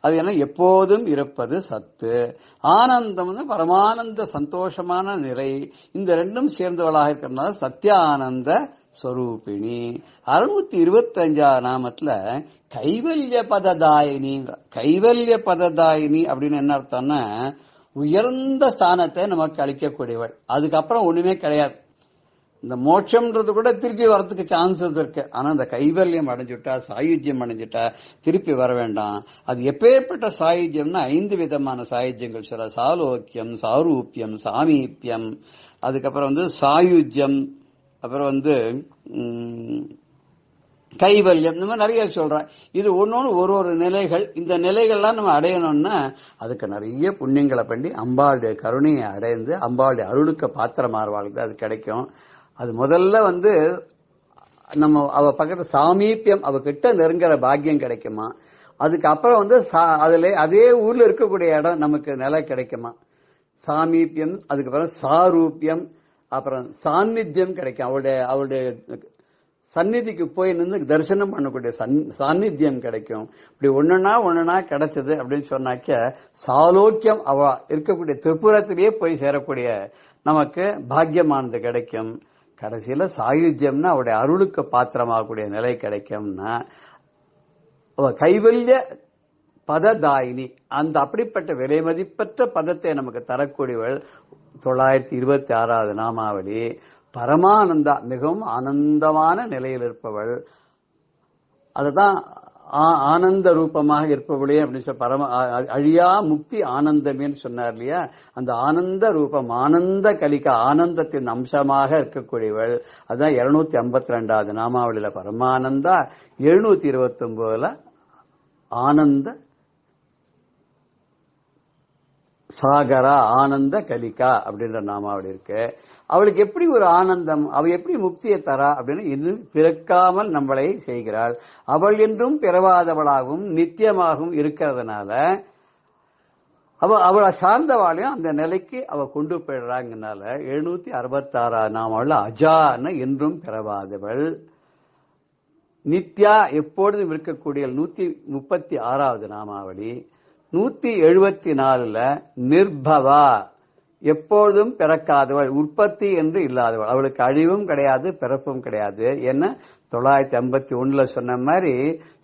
அது என்ன, எப்போதும் இருப்பது சத்து. ஆனந்தம் பரமானந்த சந்தோஷமான நிலை. இந்த 2ம் சேர்ந்தவளாக இருக்கிறதுனால சத்யானந்த ஸ்வரூபிணி. 625வது நாமத்துல கைவல்ய பததாயினி. கைவல்ய பததாயினி அப்படின்னு என்ன அர்த்தம்னா உயர்ந்த ஸ்தானத்தை நமக்கு அளிக்கக்கூடியவள். அதுக்கப்புறம் ஒண்ணுமே கிடையாது. இந்த மோட்சம்ன்றது கூட திருப்பி வரதுக்கு சான்சஸ் இருக்கு. ஆனா இந்த கைவல்யம் அடைஞ்சுட்டா, சாயுஜ்யம் அடைஞ்சுட்டா திருப்பி வர வேண்டாம். அது எப்பேற்பட்ட சாயுஜ்யம்னா 5 விதமான சாயுஜ்யங்கள் சொல்ற. சாலோக்கியம், சாரூபியம், சாமீபியம், அதுக்கப்புறம் சாயுஜ்யம், அப்புறம் கைவல்யம், இந்த மாதிரி நிறைய சொல்றேன். இது ஒன்னொன்னு ஒரு நிலைகள். இந்த நிலைகள்லாம் நம்ம அடையணும்னா அதுக்கு நிறைய புண்ணியங்களை பண்ணி அம்பாளுடைய கருணையை அடைந்து அம்பாளுடைய அருளுக்கு பாத்திரமாறுவாளுக்கு அது கிடைக்கும். அது முதல்ல நம்ம அவ பக்கத்துல சாமீபியம், அவ கிட்ட நெருங்குற பாக்கியம் கிடைக்குமா. அதுக்கப்புறம் அதுல அதே ஊர்ல இருக்கக்கூடிய இடம் நமக்கு நிலை கிடைக்குமா. சாமீபியம், அதுக்கப்புறம் சாரூபியம், அப்புறம் சாநித்தியம் கிடைக்கும். அவளுடைய சந்நிதிக்கு போய் நின்று தரிசனம் பண்ணக்கூடிய சாநித்தியம் கிடைக்கும். இப்படி ஒண்ணுனா கிடைச்சது அப்படின்னு சொன்னாக்க சாலோக்கியம், அவ இருக்கக்கூடிய திரிபுரத்திலேயே போய் சேரக்கூடிய நமக்கு பாக்கியமானது கிடைக்கும். கடைசியில சாயுஜ்யம்னா அவருடைய அருளுக்கு பாத்திரமாகக்கூடிய நிலை கிடைக்கும்னா கைவல்ய பததாயினி, அந்த அப்படிப்பட்ட விலை மதிப்பற்ற பதத்தை நமக்கு தரக்கூடியவள் 926வது நாமாவளி. பரமானந்தா, மிகவும் ஆனந்தமான நிலையில் இருப்பவள். அதுதான் ஆனந்த ரூபமாக இருப்பவளே அப்படின்னு சொல்ல, பரம அழியா முக்தி ஆனந்தமேன்னு சொன்னார் இல்லையா. அந்த ஆனந்த ரூபம், ஆனந்த கலிகா, ஆனந்தத்தின் அம்சமாக இருக்கக்கூடியவள். அதுதான் 252வது நாமாவளியில பரமானந்தா, 729ல ஆனந்த சாகரா, ஆனந்த கலிகா அப்படின்ற நாமாவளி இருக்கு. அவளுக்கு எப்படி ஒரு ஆனந்தம், அவள் எப்படி முக்தியை தரா அப்படின்னு, இன்னும் பிறக்காமல் நம்மளை செய்கிறாள். அவள் என்றும் பிறவாதவளாகவும் நித்தியமாகவும் இருக்கிறதுனால அவளை சார்ந்தவாளையும் அந்த நிலைக்கு அவ கொண்டு போயிடுறாங்கனால 766 நாமாவளி அஜான என்றும் பிறவாதவள். நித்யா, எப்பொழுதும் இருக்கக்கூடிய 136வது நாமாவளி. 174ல நிர்பவா, எப்பொழுதும் பிறக்காதவள், உற்பத்தி என்று இல்லாதவள். அவளுக்கு அழிவும் கிடையாது, பிறப்பும் கிடையாது. என்ன 951ல சொன்ன மாதிரி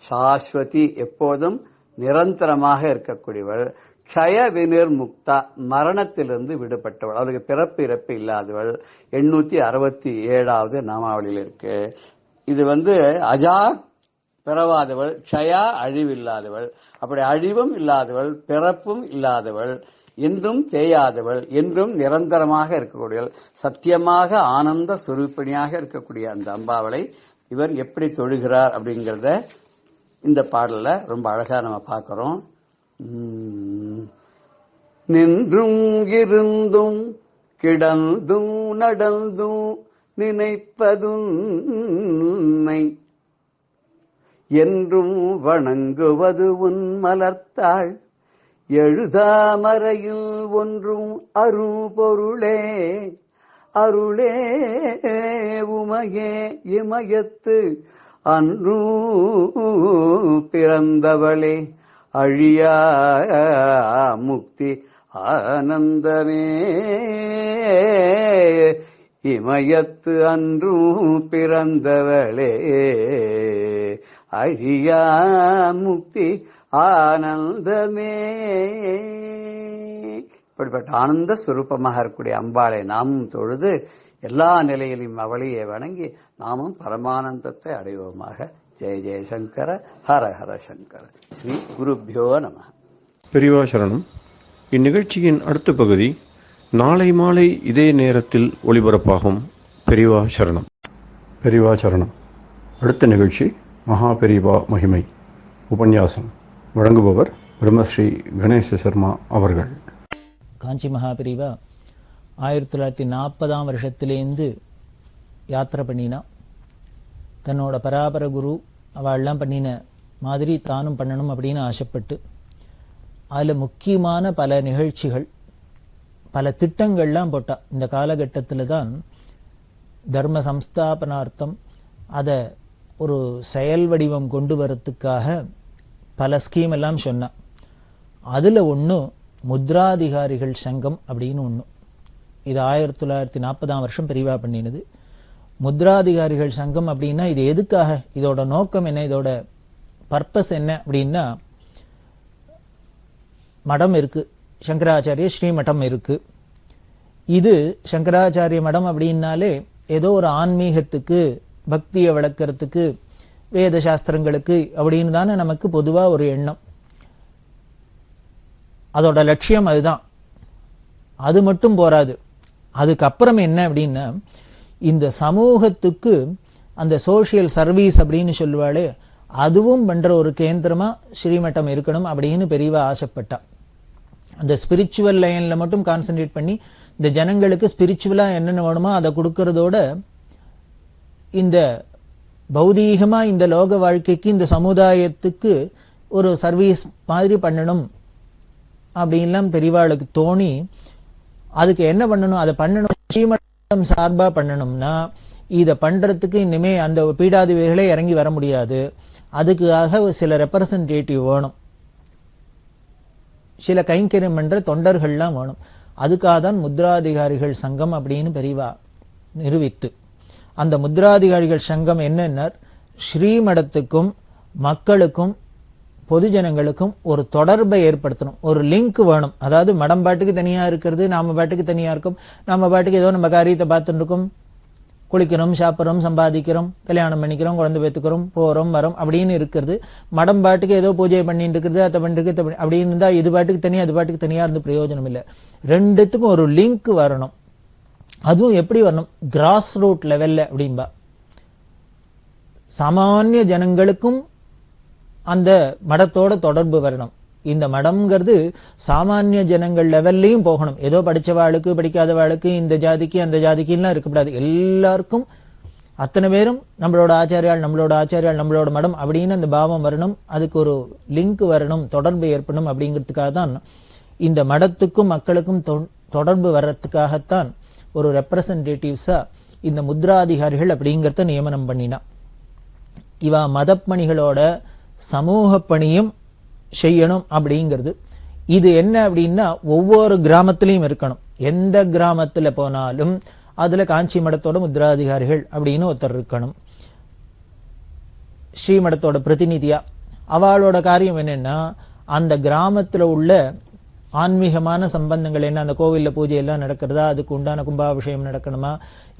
சாஸ்வதி, எப்போதும் நிரந்தரமாக இருக்கக்கூடியவள். க்ஷய வினிர்முக்தா, மரணத்திலிருந்து விடுபட்டவள், அவளுக்கு பிறப்பு இறப்பு இல்லாதவள். 867வது நாமாவளியில் இருக்கு. இது அஜா பிறவாதவள், க்ஷயா அழிவில்லாதவள். அப்படி அழிவும் இல்லாதவள், பிறப்பும் இல்லாதவள், என்றும் தேயாதவள், என்றும் நிரந்தரமாக இருக்கக்கூடியவள், சத்தியமாக ஆனந்த சுரூபிணியாக இருக்கக்கூடிய அந்த அம்பாவளை இவர் எப்படி தொழுகிறார் அப்படிங்கறத இந்த பாடல்ல ரொம்ப அழகா நம்ம பார்க்கிறோம். நின்றும் இருந்தும் கிடந்தும் நடந்தும் நினைப்பதுன்னை என்றும் வணங்குவது உன் மலர்த்தாள். எழுதாமறையில் ஒன்றும் அருபொருளே, அருளே உமையே இமயத்து அன்று பிறந்தவளே, அழியா முக்தி ஆனந்தமே. இமயத்து அன்றும் பிறந்தவளே, அழியா முக்தி ஆனந்தமே. இப்படிப்பட்ட ஆனந்த சுரூபமாக இருக்கக்கூடிய அம்பாளை நாமும் தொழுது எல்லா நிலையிலும் அவளையே வணங்கி நாமும் பரமானந்தத்தை அடைவோமாக. ஜெய ஜெயசங்கர, ஹர ஹர சங்கர. ஸ்ரீ குருபியோ நம. பெரியவா சரணம். இந்நிகழ்ச்சியின் அடுத்த பகுதி நாளை மாலை இதே நேரத்தில் ஒளிபரப்பாகும். பெரியவா சரணம். பெரியவா சரணம். அடுத்த நிகழ்ச்சி மகா பெரியவா மகிமை உபன்யாசம். வழங்குபவர் பிரம்மஸ்ரீ கணேச சர்மா அவர்கள். காஞ்சி மகாபிரிவா 1940ஆம் வருஷத்திலேருந்து யாத்திரை பண்ணினா. தன்னோட பராபர குரு அவள்லாம் பண்ணின மாதிரி தானும் பண்ணணும் அப்படின்னு ஆசைப்பட்டு அதில் முக்கியமான பல நிகழ்ச்சிகள், பல திட்டங்கள்லாம் போட்டா. இந்த காலகட்டத்தில் தான் தர்ம சம்ஸ்தாபனார்த்தம் அதை ஒரு செயல் வடிவம் கொண்டு வரத்துக்காக பல ஸ்கீம் எல்லாம் சொன்னா. அதில் ஒன்று முத்ராதிகாரிகள் சங்கம் அப்படின்னு ஒன்று. இது 1940ஆம் வருஷம் பெரிவா பண்ணினது. முத்ராதிகாரிகள் சங்கம் அப்படின்னா இது எதுக்காக, இதோட நோக்கம் என்ன, இதோட பர்பஸ் என்ன அப்படின்னா, மடம் இருக்கு, சங்கராச்சாரிய ஸ்ரீமடம் இருக்கு. இது சங்கராச்சாரிய மடம் அப்படின்னாலே ஏதோ ஒரு ஆன்மீகத்துக்கு, பக்தியை வளர்க்கறதுக்கு, வேத சாஸ்திரங்களுக்கு அப்படின்னு தானே நமக்கு பொதுவா ஒரு எண்ணம். அதோட லட்சியம் அதுதான். அது மட்டும் போராது. அதுக்கப்புறம் என்ன அப்படின்னா, இந்த சமூகத்துக்கு அந்த சோசியல் சர்வீஸ் அப்படின்னு சொல்லுவாளே, அதுவும் பண்ற ஒரு கேந்திரமா ஸ்ரீமட்டம் இருக்கணும் அப்படின்னு பெரியவா ஆசைப்பட்டா. அந்த ஸ்பிரிச்சுவல் லைன்ல மட்டும் கான்சென்ட்ரேட் பண்ணி இந்த ஜனங்களுக்கு ஸ்பிரிச்சுவலா என்னென்ன வேணுமோ அதை கொடுக்கறதோட, இந்த பௌதீகமா இந்த லோக வாழ்க்கைக்கு, இந்த சமுதாயத்துக்கு ஒரு சர்வீஸ் மாதிரி பண்ணணும் அப்படின்லாம் பெரியவாளுக்கு தோணி, அதுக்கு என்ன பண்ணணும், அதை பண்ணணும் ஸ்ரீமட்டம் சார்பா பண்ணணும்னா இதை பண்றதுக்கு இனிமே அந்த பீடாதிபதிகளே இறங்கி வர முடியாது. அதுக்காக சில ரெப்ரசன்டேட்டிவ் வேணும், சில கைங்கரியம் பண்ற தொண்டர்கள்லாம் வேணும். அதுக்காக தான் முத்ராதிகாரிகள் சங்கம் அப்படின்னு பெரியவா நிறுவித்து அந்த முத்ராதிகாரிகள் சங்கம் என்னன்னா ஸ்ரீமடத்துக்கும் மக்களுக்கும் பொதுஜனங்களுக்கும் ஒரு தொடர்பை ஏற்படுத்தணும், ஒரு லிங்க் வேணும். அதாவது மடம் பாட்டுக்கு தனியா இருக்கிறது, நாம பாட்டுக்கு தனியா இருக்கும், நம்ம பாட்டுக்கு ஏதோ நம்ம காரியத்தை பார்த்துட்டு இருக்கோம், குளிக்கிறோம், சாப்பிட்றோம், சம்பாதிக்கிறோம், கல்யாணம் பண்ணிக்கிறோம், குழந்தை பெற்றுக்கிறோம், போறோம் வரோம் அப்படின்னு இருக்கிறது. மடம் பாட்டுக்கு ஏதோ பூஜை பண்ணிட்டு இருக்கிறது, அதை பண்ணிருக்கு அப்படின்னு இருந்தா இது பாட்டுக்கு தனியா அது பாட்டுக்கு தனியா இருந்து பிரயோஜனம் இல்லை. ரெண்டுத்துக்கும் ஒரு லிங்க் வரணும். அதுவும் எப்படி வரணும்? கிராஸ் ரூட் லெவல்ல அப்படின்பா. சாமானிய ஜனங்களுக்கும் அந்த மடத்தோட தொடர்பு வரணும். இந்த மடம்ங்கிறது சாமானிய ஜனங்கள் லெவல்லையும் போகணும். ஏதோ படிச்சவாளுக்கு படிக்காதவாளுக்கு இந்த ஜாதிக்கு அந்த ஜாதிக்குலாம் இருக்கக்கூடாது. எல்லாருக்கும் அத்தனை பேரும் நம்மளோட ஆச்சாரியால் நம்மளோட மடம் அப்படின்னு அந்த பாவம் வரணும். அதுக்கு ஒரு லிங்க் வரணும், தொடர்பு ஏற்படணும். அப்படிங்கிறதுக்காக தான் இந்த மடத்துக்கும் மக்களுக்கும் தொடர்பு வர்றதுக்காகத்தான் ஒரு ரெப்ரசன்டேட்டிவ்ஸா இந்த முத்ராதிகாரிகள் அப்படிங்கிறத நியமனம் பண்ணினா. இவா மதப்பணிகளோட சமூக பணியும் செய்யணும் அப்படிங்கிறது. இது என்ன அப்படின்னா ஒவ்வொரு கிராமத்திலையும் இருக்கணும். எந்த கிராமத்துல போனாலும் அதுல காஞ்சி மடத்தோட முத்ராதிகாரிகள் அப்படின்னு ஒருத்தர் இருக்கணும், ஸ்ரீமடத்தோட பிரதிநிதியா. அவளோட காரியம் என்னன்னா அந்த கிராமத்துல உள்ள ஆன்மீகமான சம்பந்தங்கள் என்ன, அந்த கோவில்ல பூஜை எல்லாம் நடக்கிறதா, அதுக்கு உண்டான கும்பாபிஷேகம் நடக்கணுமா,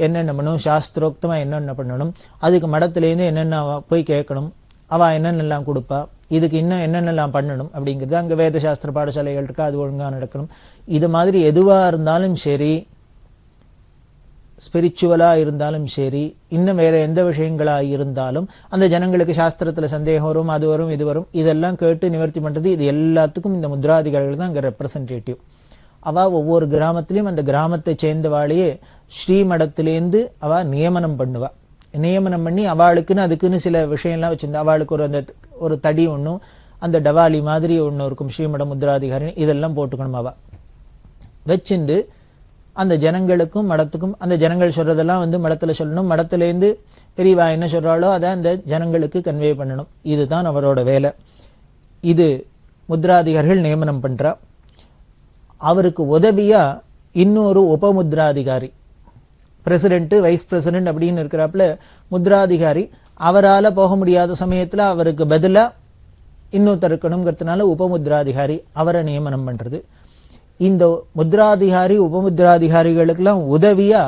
என்னென்ன பண்ணணும், சாஸ்திரோக்தமா என்னென்ன பண்ணணும், அதுக்கு மடத்திலேருந்து என்னென்ன போய் கேட்கணும், அவ என்னென்னலாம் கொடுப்பா, இதுக்கு இன்னும் என்னென்னலாம் பண்ணணும் அப்படிங்கிறது. அங்க வேத சாஸ்திர பாடசாலைகள் இருக்கா, அது ஒழுங்கா நடக்கணும். இது மாதிரி எதுவா இருந்தாலும் சரி, ஸ்பிரிச்சுவலா இருந்தாலும் சரி, இன்னும் வேற எந்த விஷயங்களா இருந்தாலும் அந்த ஜனங்களுக்கு சாஸ்திரத்துல சந்தேகம் வரும், அது வரும், இது வரும், இதெல்லாம் கேட்டு நிவர்த்தி பண்றது. இது எல்லாத்துக்கும் இந்த முத்ராதிகாரிகள் தான் அங்க ரெப்ரசன்டேட்டிவ். அவ ஒவ்வொரு கிராமத்திலையும் அந்த கிராமத்தை சேர்ந்தவாளையே ஸ்ரீமடத்திலேருந்து அவ நியமனம் பண்ணுவா. நியமனம் பண்ணி அவளுக்குன்னு அதுக்குன்னு சில விஷயம்லாம் வச்சிருந்தா. அவளுக்கு ஒரு தடி ஒன்றும், அந்த டவாலி மாதிரி ஒன்று இருக்கும், ஸ்ரீமட முத்ராதிகாரி, இதெல்லாம் போட்டுக்கணும். அவ வச்சுண்டு அந்த ஜனங்களுக்கும் மடத்துக்கும், அந்த ஜனங்கள் சொல்றதெல்லாம் மடத்துல சொல்லணும். மடத்திலேருந்து பெரியவா என்ன சொல்றாளோ அதை அந்த ஜனங்களுக்கு கன்வே பண்ணணும். இதுதான் அவரோட வேலை. இது முத்ராதிகாரிகள் நியமனம் பண்றா. அவருக்கு உதவியா இன்னொரு உபமுத்ராதிகாரி, பிரசிடென்ட், வைஸ் பிரசிடென்ட் அப்படின்னு இருக்கிறாப்புல முத்ராதிகாரி. அவரால் போக முடியாத சமயத்துல அவருக்கு பதிலா இன்னொருத்தர் இருக்கணுங்கிறதுனால உபமுத்ராதிகாரி, அவரை நியமனம் பண்றது. இந்த முத்ராதிகாரி உபமுத்ராதிகாரிகளுக்கெல்லாம் உதவியா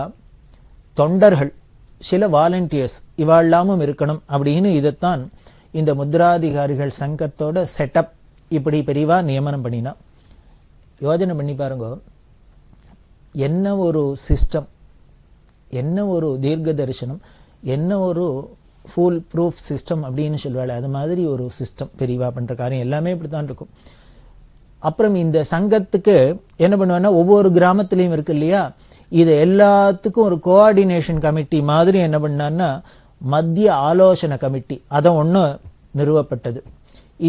தொண்டர்கள், சில வாலண்டியர்ஸ் இவாழ்லாமும் இருக்கணும் அப்படின்னு இதைத்தான் இந்த முத்ராதிகாரிகள் சங்கத்தோட செட்டப் இப்படி பெரிவா நியமனம் பண்ணினா. யோஜனை பண்ணி பாருங்க, என்ன ஒரு சிஸ்டம், என்ன ஒரு தீர்க்க தரிசனம், என்ன ஒரு ஃபுல் ப்ரூஃப் சிஸ்டம் அப்படின்னு சொல்லுவாள். அது மாதிரி ஒரு சிஸ்டம் பெரிவா பண்ற காரியம் எல்லாமே இப்படித்தான் இருக்கும். அப்புறம் இந்த சங்கத்துக்கு என்ன பண்ணுவான்னா ஒவ்வொரு கிராமத்திலையும் இருக்கு இல்லையா, இது எல்லாத்துக்கும் ஒரு கோஆர்டினேஷன் கமிட்டி மாதிரி என்ன பண்ணான்னா மத்திய ஆலோசனை கமிட்டி, அதை ஒன்று நிறுவப்பட்டது.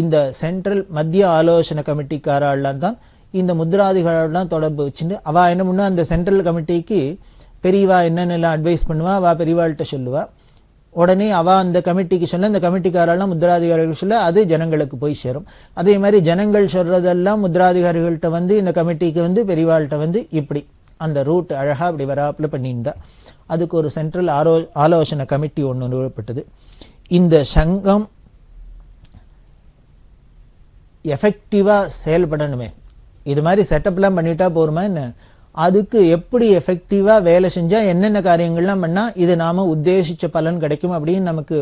இந்த சென்ட்ரல் மத்திய ஆலோசனை கமிட்டிக்காரெல்லாம் தான் இந்த முத்ராதிகளெல்லாம் தொடர்பு வச்சுட்டு அவ என்ன பண்ணா அந்த சென்ட்ரல் கமிட்டிக்கு பெரியவா என்னென்னலாம் அட்வைஸ் பண்ணுவா, அவ பெரியவாள்கிட்ட சொல்லுவா. உடனே அவ அந்த கமிட்டிக்கு சொல்ல, இந்த கமிட்டிக்காரெல்லாம் முத்ராதிகாரிகள் சொல்ல, அது ஜனங்களுக்கு போய் சேரும். அதே மாதிரி ஜனங்கள் சொல்றதெல்லாம் முத்ராதிகாரிகள்கிட்ட இந்த கமிட்டிக்கு பெரியவாள்கிட்ட இப்படி அந்த ரூட் அழகா அப்படி வராப்புல பண்ணியிருந்தா. அதுக்கு ஒரு சென்ட்ரல் ஆலோசனை கமிட்டி ஒன்று நிறுவப்பட்டது. இந்த சங்கம் எஃபெக்டிவா செயல்படணுமே, இது மாதிரி செட்டப்லாம் பண்ணிட்டா போருமா என்ன, அதுக்கு எப்படி எஃபெக்டிவா வேலை செஞ்சா என்னென்ன காரியங்கள்லாம் பண்ணா இது நாம உத்தேசிச்ச பலன் கிடைக்கும் அப்படின்னு நமக்கு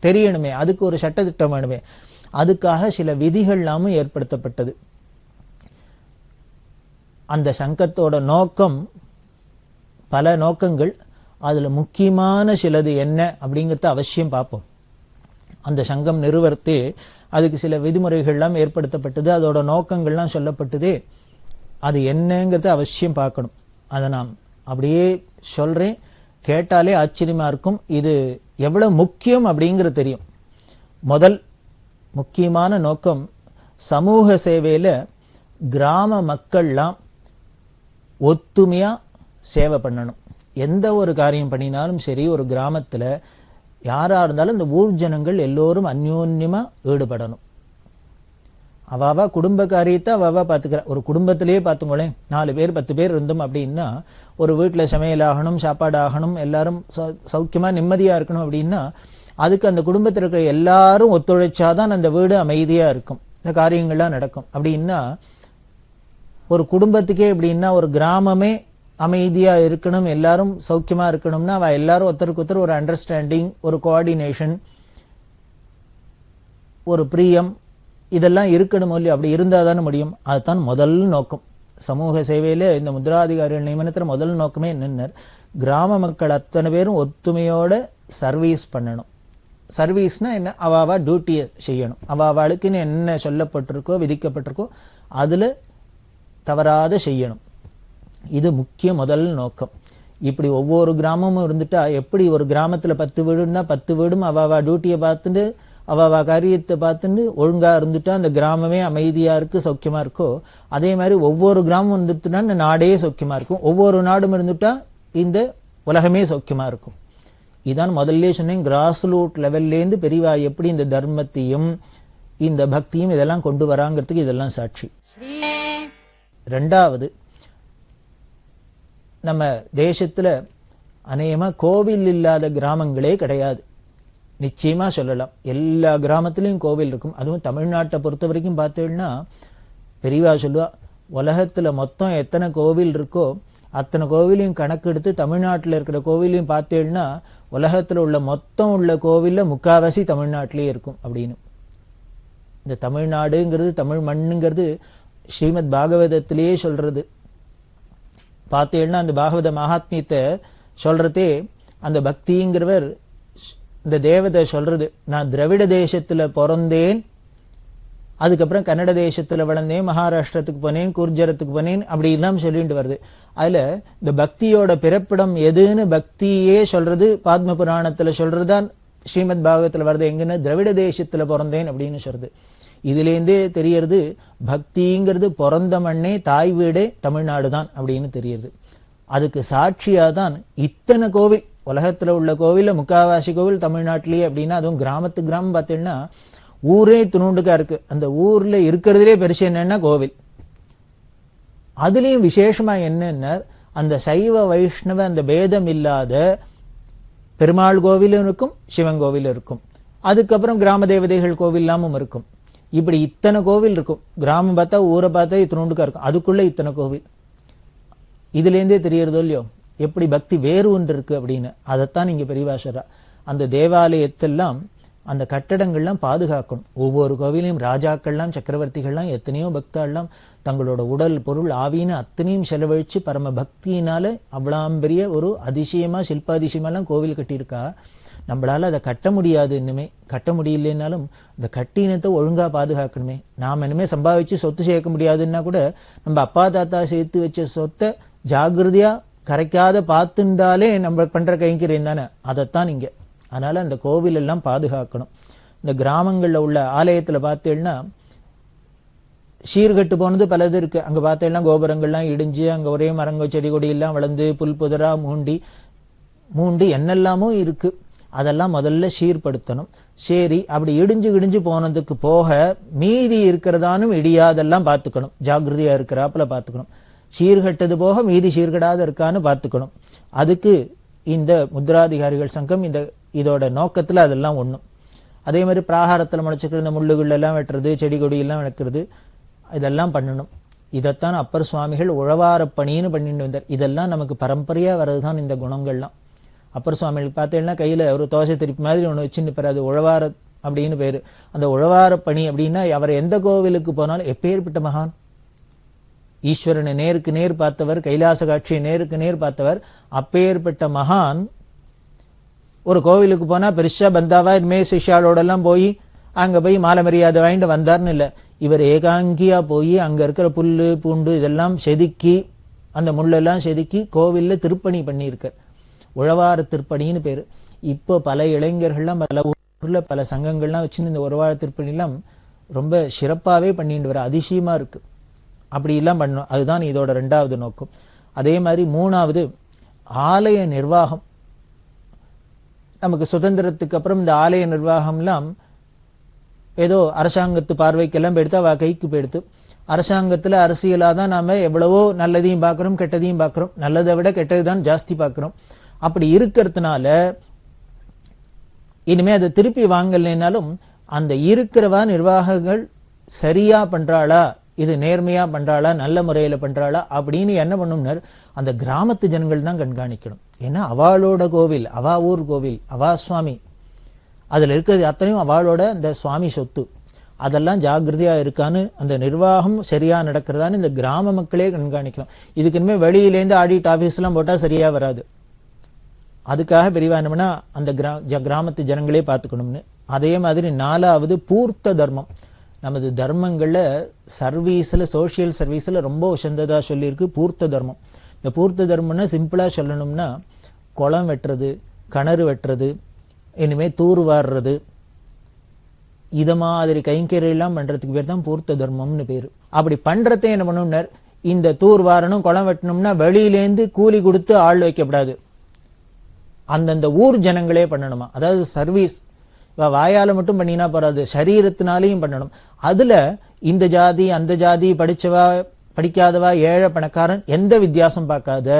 தெரியணுமே, அதுக்கு ஒரு சட்டத்திட்டம் வேணுமே. அதுக்காக சில விதிகள்லாமும் ஏற்படுத்தப்பட்டது. அந்த சங்கத்தோட நோக்கம் பல நோக்கங்கள், அதுல முக்கியமான சிலது என்ன அப்படிங்கறத அவசியம் பார்ப்போம். அந்த சங்கம் நிறுவனத்தே அதுக்கு சில விதிமுறைகள்லாம் ஏற்படுத்தப்பட்டது, அதோட நோக்கங்கள்லாம் சொல்லப்பட்டது. அது என்னங்கிறத அவசியம் பார்க்கணும். அதை நான் அப்படியே சொல்றேன், கேட்டாலே ஆச்சரியமா இருக்கும். இது எவ்வளவு முக்கியம் அப்படிங்கிறது தெரியும். முதல் முக்கியமான நோக்கம், சமூக சேவையில கிராம மக்கள்லாம் ஒத்துமையா சேவை பண்ணணும். எந்த ஒரு காரியம் பண்ணினாலும் சரி, ஒரு கிராமத்துல யாரா இருந்தாலும் இந்த ஊர் ஜனங்கள் எல்லோரும் அந்யோன்யமா ஈடுபடணும். அவாவா குடும்ப காரியத்தை அவாவா பார்த்துக்கிறா. ஒரு குடும்பத்திலேயே பார்த்துங்களேன், 4 பேர் 10 பேர் இருந்தோம் அப்படின்னா, ஒரு வீட்டில் சமையல் ஆகணும், சாப்பாடு ஆகணும், எல்லாரும் சௌக்கியமா நிம்மதியா இருக்கணும் அப்படின்னா, அதுக்கு அந்த குடும்பத்தில் இருக்கிற எல்லாரும் ஒத்துழைச்சாதான் அந்த வீடு அமைதியா இருக்கும், இந்த காரியங்கள்லாம் நடக்கும். அப்படின்னா ஒரு குடும்பத்துக்கே எப்படின்னா, ஒரு கிராமமே அமைதியா இருக்கணும், எல்லாரும் சௌக்கியமா இருக்கணும்னா அவ எல்லாரும் ஒருத்தருக்கு ஒருத்தர் ஒரு அண்டர்ஸ்டாண்டிங், ஒரு கோஆர்டினேஷன், ஒரு பிரியம், இதெல்லாம் இருக்கணும் இல்லையா? அப்படி இருந்தால் தானே முடியும். அதுதான் முதல் நோக்கம். சமூக சேவையில இந்த முத்ராதிகாரிகள் நியமனத்தில் முதல் நோக்கமே என்னென்ன, கிராம மக்கள் அத்தனை பேரும் ஒத்துமையோட சர்வீஸ் பண்ணணும். சர்வீஸ்னா என்ன, அவாவா டியூட்டியை செய்யணும், அவாவாளுக்குன்னு என்ன சொல்லப்பட்டிருக்கோ விதிக்கப்பட்டிருக்கோ அதுல தவறாத செய்யணும். இது முக்கிய முதல் நோக்கம். இப்படி ஒவ்வொரு கிராமமும் இருந்துட்டா, எப்படி ஒரு கிராமத்துல 10 வீடுன்னா 10 வீடும் அவாவா டியூட்டியை பார்த்துட்டு அவாவா காரியத்தை பார்த்துட்டு ஒழுங்கா இருந்துட்டா அந்த கிராமமே அமைதியா இருக்கு, சௌக்கியமா இருக்கோ, அதே மாதிரி ஒவ்வொரு கிராமம் இருந்துட்டுனா இந்த நாடே சௌக்கியமா இருக்கும், ஒவ்வொரு நாடும் இருந்துட்டா இந்த உலகமே சௌக்கியமா இருக்கும். இதான் முதல்ல சொன்னேன், கிராஸ் ரூட் லெவல்லேருந்து பெரியவா எப்படி இந்த தர்மத்தையும் இந்த பக்தியும் இதெல்லாம் கொண்டு வராங்கிறதுக்கு இதெல்லாம் சாட்சி. ரெண்டாவது, நம்ம தேசத்துல அநேகமா கோவில் இல்லாத கிராமங்களே கிடையாது. நிச்சயமா சொல்லலாம், எல்லா கிராமத்திலையும் கோவில் இருக்கும். அதுவும் தமிழ்நாட்டை பொறுத்த வரைக்கும் பார்த்தீங்கன்னா, பெரியவா சொல்லுவா, உலகத்துல மொத்தம் எத்தனை கோவில் இருக்கோ அத்தனை கோவிலையும் கணக்கெடுத்து தமிழ்நாட்டில் இருக்கிற கோவிலையும் பார்த்தீங்கன்னா, உலகத்துல உள்ள மொத்தம் உள்ள கோவில்ல முக்காவாசி தமிழ்நாட்டிலே இருக்கும் அப்படின்னு. இந்த தமிழ்நாடுங்கிறது, தமிழ் மண்ணுங்கிறது ஸ்ரீமத் பாகவதத்திலேயே சொல்றது. பார்த்தீங்கன்னா அந்த பாகவத மகாத்மியத்தை சொல்றதே அந்த பக்திங்கிறவர், இந்த தேவதை சொல்றது, நான் திராவிட தேசத்துல பிறந்தேன், அதுக்கப்புறம் கன்னட தேசத்துல வளர்ந்தேன், மகாராஷ்டிரத்துக்கு போனேன், குர்ஜரத்துக்கு போனேன், அப்படி எல்லாம் சொல்லிட்டு வருது. அதுல இந்த பக்தியோட பிறப்பிடம் எதுன்னு பக்தியே சொல்றது பாத்ம புராணத்துல சொல்றதுதான் ஸ்ரீமத் பாகவத்துல வருது. எங்கன்னா திராவிட தேசத்துல பிறந்தேன் அப்படின்னு சொல்றது. இதுலேருந்தே தெரியறது பக்திங்கிறது பிறந்த மண்ணே தாய் வீடே தமிழ்நாடு தான் அப்படின்னு தெரியுது. அதுக்கு சாட்சியா தான் இத்தனை கோவில், உலகத்துல உள்ள கோவில்ல முக்காவாசி கோவில் தமிழ்நாட்டிலேயே. அப்படின்னா அதுவும் கிராமத்துக்கு கிராமம் பார்த்தீங்கன்னா ஊரே துணுண்டுக்கா இருக்கு. அந்த ஊர்ல இருக்கிறதுலே பெருசு என்னன்னா கோவில். அதுலயும் விசேஷமா என்னன்னா, அந்த சைவ வைஷ்ணவ அந்த பேதம் இல்லாத பெருமாள் கோவிலும் இருக்கும், சிவன் கோவிலும் இருக்கும், அதுக்கப்புறம் கிராம தேவதைகள் கோவில் எல்லாமும் இருக்கும். இப்படி இத்தனை கோவில் இருக்கும். கிராமம் பார்த்தா ஊரை பார்த்தா இத்தனோண்டுக்கா இருக்கும், அதுக்குள்ள இத்தனை கோவில். இதுல இருந்தே தெரியறதோ இல்லையோ எப்படி பக்தி வேறு ஒன்று இருக்கு அப்படின்னு. அதைத்தான் இங்க பெரியவா சொல்றா. அந்த தேவாலயத்தெல்லாம் அந்த கட்டடங்கள்லாம் பாதுகாக்கணும். ஒவ்வொரு கோவிலையும் ராஜாக்கள்லாம் சக்கரவர்த்திகள்லாம் எத்தனையோ பக்தாள்லாம் தங்களோட உடல் பொருள் ஆவின்னு அத்தனையும் செலவழிச்சு பரம பக்தியினால அவ்வளவு பெரிய ஒரு அதிசயமா சில்பாதிசயமெல்லாம் கோவில் கட்டியிருக்கா. நம்மளால அதை கட்ட முடியாது, இன்னுமே கட்ட முடியலனாலும் இந்த கட்டினத்தை ஒழுங்கா பாதுகாக்கணுமே. நாம் இனிமே சம்பாதிச்சு சொத்து சேர்க்க முடியாதுன்னா கூட நம்ம அப்பா தாத்தா சேர்த்து வச்ச சொத்தை ஜாகிரதையா கரைக்காத பார்த்துட்டாலே நம்ம பண்ற கைங்கரியம் தானே. அதைத்தான் இங்க. அதனால அந்த கோவில் எல்லாம் பாதுகாக்கணும். இந்த கிராமங்கள்ல உள்ள ஆலயத்துல பார்த்தேன்னா சீர்கட்டு போனது பலது இருக்கு. அங்க பார்த்தேன்னா கோபுரங்கள்லாம் இடிஞ்சு அங்க ஒரே மரங்க செடி கொடி எல்லாம் வளர்ந்து புல் புதரா மூண்டி என்னெல்லாமோ இருக்கு. அதெல்லாம் முதல்ல சீர்படுத்தணும். சரி, அப்படி இடிஞ்சு போனதுக்கு போக மீதி இருக்கிறதானும் இடியாதெல்லாம் பார்த்துக்கணும், ஜாகிரதையா இருக்கிறாப்புல பார்த்துக்கணும். சீர்கட்டது போக மீதி சீர்கடாத இருக்கான்னு பார்த்துக்கணும். அதுக்கு இந்த முத்ராதிகாரிகள் சங்கம் இதோட நோக்கத்துல அதெல்லாம் ஒண்ணும். அதே மாதிரி பிராகாரத்துல முளைச்சுக்கிற இந்த முள்ளுகள் எல்லாம் வெட்டுறது, செடி கொடி எல்லாம் வைக்கிறது, இதெல்லாம் பண்ணணும். இதைத்தான் அப்பர் சுவாமிகள் உழவார பணின்னு பண்ணிட்டு வந்தார். இதெல்லாம் நமக்கு பரம்பரையா வர்றதுதான் இந்த குணங்கள்லாம். அப்பர் சுவாமிகள் பார்த்தீங்கன்னா கையில ஒரு தோசை திருப்பி மாதிரி ஒண்ணு வச்சுன்னு அது உழவார அப்படின்னு பேரு. அந்த உழவார பணி அப்படின்னா அவர் எந்த கோவிலுக்கு போனாலும் எப்பேற்பட்ட மகான், ஈஸ்வரனை நேருக்கு நேர் பார்த்தவர், கைலாச காட்சியை நேருக்கு நேர் பார்த்தவர், அப்பேற்பட்ட மகான் ஒரு கோவிலுக்கு போனா பெருசா பந்தாவா இனிமே சிஷ்யாளோட எல்லாம் போய் அங்க போய் மாலை மரியாதை வாங்கிட்டு வந்தார்னு இல்ல. இவர் ஏகாங்கியா போய் அங்க இருக்கிற புல்லு பூண்டு இதெல்லாம் செதுக்கி அந்த முள்ளெல்லாம் செதுக்கி கோவில்ல திருப்பணி பண்ணியிருக்கார். உழவார திருப்பணின்னு பேரு. இப்போ பல இளைஞர்கள்லாம் பல ஊர்ல பல சங்கங்கள்லாம் வச்சுன்னு இந்த உழவார திருப்பணி எல்லாம் ரொம்ப சிறப்பாவே பண்ணிட்டு வர, அதிசயமா இருக்கு. அப்படி எல்லாம் பண்ணணும். அதுதான் இதோட 2வது நோக்கம். அதே மாதிரி 3வது ஆலய நிர்வாகம். நமக்கு சுதந்திரத்துக்கு அப்புறம் இந்த ஆலய நிர்வாகம்லாம் ஏதோ அரசாங்கத்து பார்வைக்கெல்லாம் போயிடுத்து, அவ கைக்கு போயிடுத்து. அரசாங்கத்துல அரசியலாதான் நாம எவ்வளவோ நல்லதையும் பார்க்கிறோம், கெட்டதையும் பார்க்கிறோம். நல்லதை விட கெட்டதுதான் ஜாஸ்தி பார்க்கிறோம். அப்படி இருக்கிறதுனால இனிமே அதை திருப்பி வாங்கலைனாலும் அந்த இருக்கிறவா நிர்வாகங்கள் சரியா பண்றாளா, இது நேர்மையா பண்றாளா, நல்ல முறையில பண்றாளா அப்படின்னு என்ன பண்ணும்னர் அந்த கிராமத்து ஜனங்கள் தான் கண்காணிக்கணும். ஏன்னா அவளோட கோவில், அவா ஊர் கோவில், அவா சுவாமி, அதுல இருக்கிறது அத்தனையும் அவளோட அந்த சுவாமி சொத்து. அதெல்லாம் ஜாகிரதையா இருக்கான்னு, அந்த நிர்வாகம் சரியா நடக்கிறதான்னு இந்த கிராம மக்களே கண்காணிக்கணும். இதுக்கு இனிமே வெளியிலேருந்து ஆடிட் ஆபீஸ் எல்லாம் போட்டா சரியா வராது. அதுக்காக பெரியவா என்னன்னா அந்த கிராமத்து ஜனங்களே பார்த்துக்கணும்னு. அதே மாதிரி 4வது பூர்த்த தர்மம். நமது தர்மங்கள்ல சர்வீஸ்ல, சோசியல் சர்வீஸ்ல ரொம்ப உசந்ததா சொல்லியிருக்கு பூர்த்த தர்மம். இந்த பூர்த்த தர்மம்னா சிம்பிளா சொல்லணும்னா குளம் வெட்டுறது, கிணறு வெட்டுறது, இனிமே தூர் வாடுறது, இத மாதிரி கைங்கரியெல்லாம் பண்றதுக்கு பேர் தான் பூர்த்த தர்மம்னு பேரு. அப்படி பண்றதே என்ன பண்ணணும்னர், இந்த தூர் வாரணும் குளம் வெட்டணும்னா வெளியிலேருந்து கூலி கொடுத்து ஆள் வைக்கப்படாது, அந்தந்த ஊர் ஜனங்களே பண்ணணுமா. அதாவது சர்வீஸ் வாயால மட்டும் பண்ணினா போறாது, சரீரத்தினாலையும் பண்ணணும். அதுல இந்த ஜாதி அந்த ஜாதி, படிச்சவா படிக்காதவா, ஏழை பணக்காரன் எந்த வித்தியாசம் பார்க்காத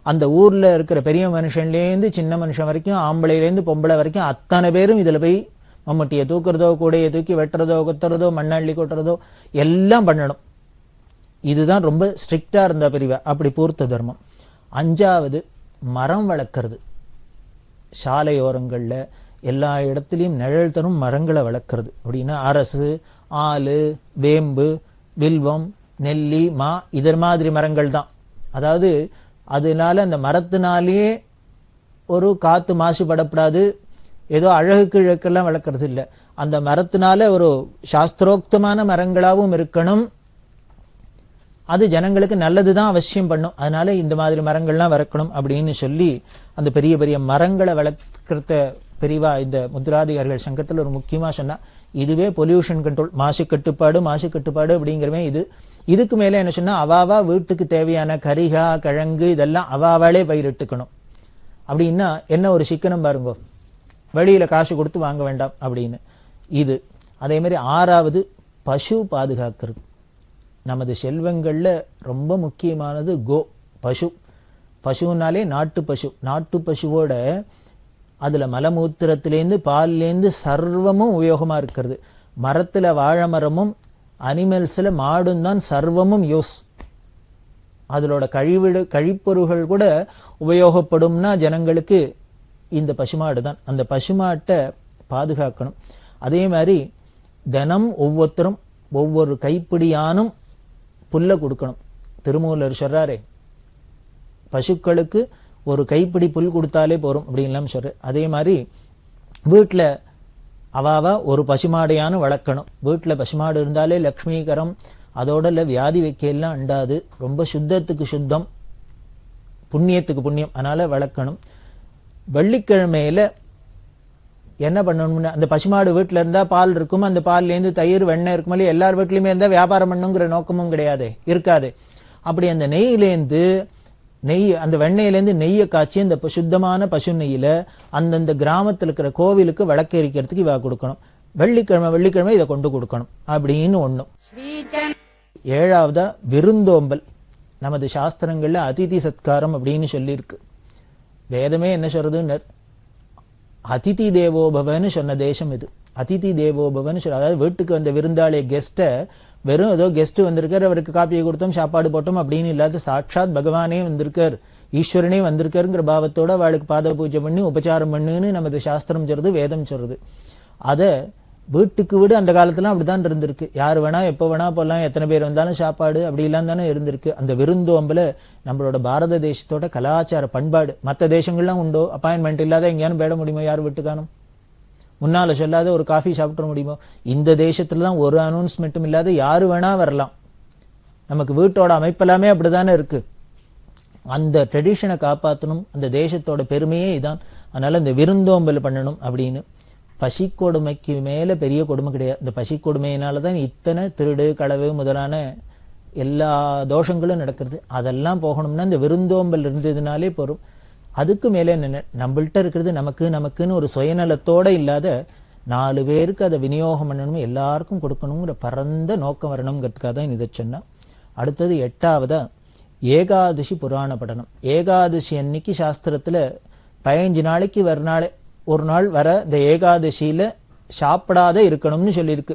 அந்த ஊர்ல இருக்கிற பெரிய மனுஷன்லேருந்து சின்ன மனுஷன் வரைக்கும், ஆம்பளையிலேருந்து பொம்பளை வரைக்கும் அத்தனை பேரும் இதுல போய் மம்முட்டியை தூக்குறதோ, கூடையை தூக்கி வெட்டுறதோ, கொத்துறதோ, மண்ணள்ளி கொட்டுறதோ எல்லாம் பண்ணணும். இதுதான் ரொம்ப ஸ்ட்ரிக்டா இருந்த பிரிவு. அப்படி பூர்த்த தர்மம். 5வது மரம் வளர்க்கறது. சாலையோரங்கள்ல எல்லா இடத்துலயும் நிழல் தரும் மரங்களை வளர்க்கறது. அப்படின்னா அரசு, ஆலு, வேம்பு, வில்வம், நெல்லி, மா, இதர் மாதிரி மரங்கள் தான். அதாவது அதனால அந்த மரத்தினாலேயே ஒரு காத்து மாசுபடப்படாது, ஏதோ அழகுக்கு இழக்கெல்லாம் வளர்க்கறது இல்லை. அந்த மரத்தினால ஒரு சாஸ்திரோக்தமான மரங்களாகவும் இருக்கணும், அது ஜனங்களுக்கு நல்லதுதான் அவசியம் பண்ணும். அதனால இந்த மாதிரி மரங்கள்லாம் வளர்க்கணும் அப்படின்னு சொல்லி அந்த பெரிய பெரிய மரங்களை வளர்க்கறத பெரியவா இந்த முத்ராதிகாரிகள் சங்கத்தில் ஒரு முக்கியமா சொன்னா. இதுவே பொல்யூஷன் கண்ட்ரோல், மாசு கட்டுப்பாடு அப்படிங்கிறவே இது. இதுக்கு மேல என்ன சொன்னா, அவாவா வீட்டுக்கு தேவையான கரிகா, கிழங்கு இதெல்லாம் அவாவாலே பயிரிட்டுக்கணும். அப்படின்னா என்ன ஒரு சிக்கனம் பாருங்க, வெளியில காசு கொடுத்து வாங்க வேண்டாம் அப்படின்னு. இது அதே மாதிரி 6வது பசு பாதுகாக்கிறது. நமது செல்வங்கள்ல ரொம்ப முக்கியமானது பசு. பசுனாலே நாட்டு பசு. நாட்டு பசுவோட அதுல மலமூத்திரத்திலேருந்து பால்லேருந்து சர்வமும் உபயோகமா இருக்கிறது. மரத்துல வாழை மரமும் அனிமல்ஸ்ல மாடும் தான் சர்வமும் யூஸ். அதோட கழிப்பொருள்கள் கூட உபயோகப்படும்னா ஜனங்களுக்கு இந்த பசுமாடு தான். அந்த பசுமாட்டை பாதுகாக்கணும். அதே மாதிரி தினம் ஒவ்வொருத்தரும் ஒவ்வொரு கைப்பிடியானும் புல்ல கொடுக்கணும். திருமூலர் சொல்றாரே, பசுக்களுக்கு ஒரு கைப்பிடி புல் கொடுத்தாலே போறோம் அப்படின்லாம் சொல்ற. அதே மாதிரி வீட்டுல அவாவா ஒரு பசுமாடையானு வளர்க்கணும். வீட்டுல பசுமாடு இருந்தாலே லக்ஷ்மீகரம், அதோட வியாதி வைக்கலாம் அண்டாது, ரொம்ப சுத்தத்துக்கு சுத்தம், புண்ணியத்துக்கு புண்ணியம், அதனால வளர்க்கணும். வெள்ளிக்கிழமையில என்ன பண்ணணும்னா, அந்த பசுமாடு வீட்டுல இருந்தா பால் இருக்கும், அந்த பால்ல இருந்து தயிர், வெண்ணெய் இருக்கும். எல்லார் வீட்லயுமே இருந்தா வியாபாரம் பண்ணுங்கிற நோக்கமும் இருக்காது. அப்படி அந்த நெய்யிலேருந்து அந்த வெண்ணெயிலேருந்து நெய்யை காய்ச்சி அந்த சுத்தமான பசு நெய்யில அந்தந்த கிராமத்தில் இருக்கிற கோவிலுக்கு விளக்கு எரிக்கிறதுக்கு இவ கொடுக்கணும். வெள்ளிக்கிழமை இதை கொண்டு கொடுக்கணும் அப்படின்னு ஒண்ணு. 7வதா விருந்தோம்பல். நமது சாஸ்திரங்கள்ல அதிதி சத்காரம் அப்படின்னு சொல்லியிருக்கு. வேதமே என்ன சொல்றதுன்னு, அதிதி தேவோபவன்னு சொன்ன தேசம் இது. அதிதி தேவோபவன்னு சொல்ல, அதாவது வீட்டுக்கு வந்த விருந்தாளிய கெஸ்ட வெறும் ஏதோ கெஸ்ட் வந்திருக்காரு, அவருக்கு காப்பியை கொடுத்தோம், சாப்பாடு போட்டோம் அப்படின்னு இல்லாத சாட்சாத் பகவானே வந்திருக்கார், ஈஸ்வரனே வந்திருக்காருங்கிற பாவத்தோட அவளுக்கு பாத பூஜை பண்ணி உபச்சாரம் பண்ணுன்னு நமது சாஸ்திரம் சொல்றது, வேதம் சொல்றது. அத வீட்டுக்கு வீடு அந்த காலத்துல அப்படிதான் இருந்திருக்கு. யாரு வேணா எப்ப வேணா போலாம், எத்தனை பேர் வந்தாலும் சாப்பாடு அப்படி எல்லாம் தானே இருந்திருக்கு. அந்த விருந்தோம்பல நம்மளோட பாரத தேசத்தோட கலாச்சார பண்பாடு. மற்ற தேசங்கள்லாம் உண்டோ, அப்பாயின்மெண்ட் இல்லாத எங்கேயானு பேட முடியுமோ, யார் வீட்டுக்கானும் முன்னால சொல்லாத ஒரு காஃபி சாப்பிட முடியுமோ? இந்த தேசத்துலதான் ஒரு அனௌன்ஸ்மெண்ட்டும் இல்லாத யாரு வேணா வரலாம். நமக்கு வீட்டோட அமைப்பெல்லாமே அப்படித்தானே இருக்கு. அந்த ட்ரெடிஷனை காப்பாற்றணும், அந்த தேசத்தோட பெருமையே இதான். அதனால இந்த விருந்தோம்பல் பண்ணணும் அப்படின்னு. பசி கொடுமைக்கு மேல பெரிய கொடுமை கிடையாது. இந்த பசி கொடுமையினாலதான் இத்தனை திருடு, களவு முதலான எல்லா தோஷங்களும் நடக்கிறது. அதெல்லாம் போகணும்னா இந்த விருந்தோம்பல் இருந்ததுனாலே போறோம். அதுக்கு மேல என்ன, நம்மள்கிட்ட இருக்கிறது நமக்குன்னு ஒரு சுயநலத்தோட இல்லாத 4 பேருக்கு அதை விநியோகம் பண்ணணும், எல்லாருக்கும் கொடுக்கணுங்கிற பரந்த நோக்கம் வரணுங்கிறதுக்காக தான் இதை சொன்னேன். அடுத்தது 8ஆவதா ஏகாதசி புராண படனம். ஏகாதசி அன்னைக்கு சாஸ்திரத்துல 15 நாளைக்கு ஒரு நாள் வர இந்த ஏகாதசியில சாப்பிடாத இருக்கணும்னு சொல்லியிருக்கு.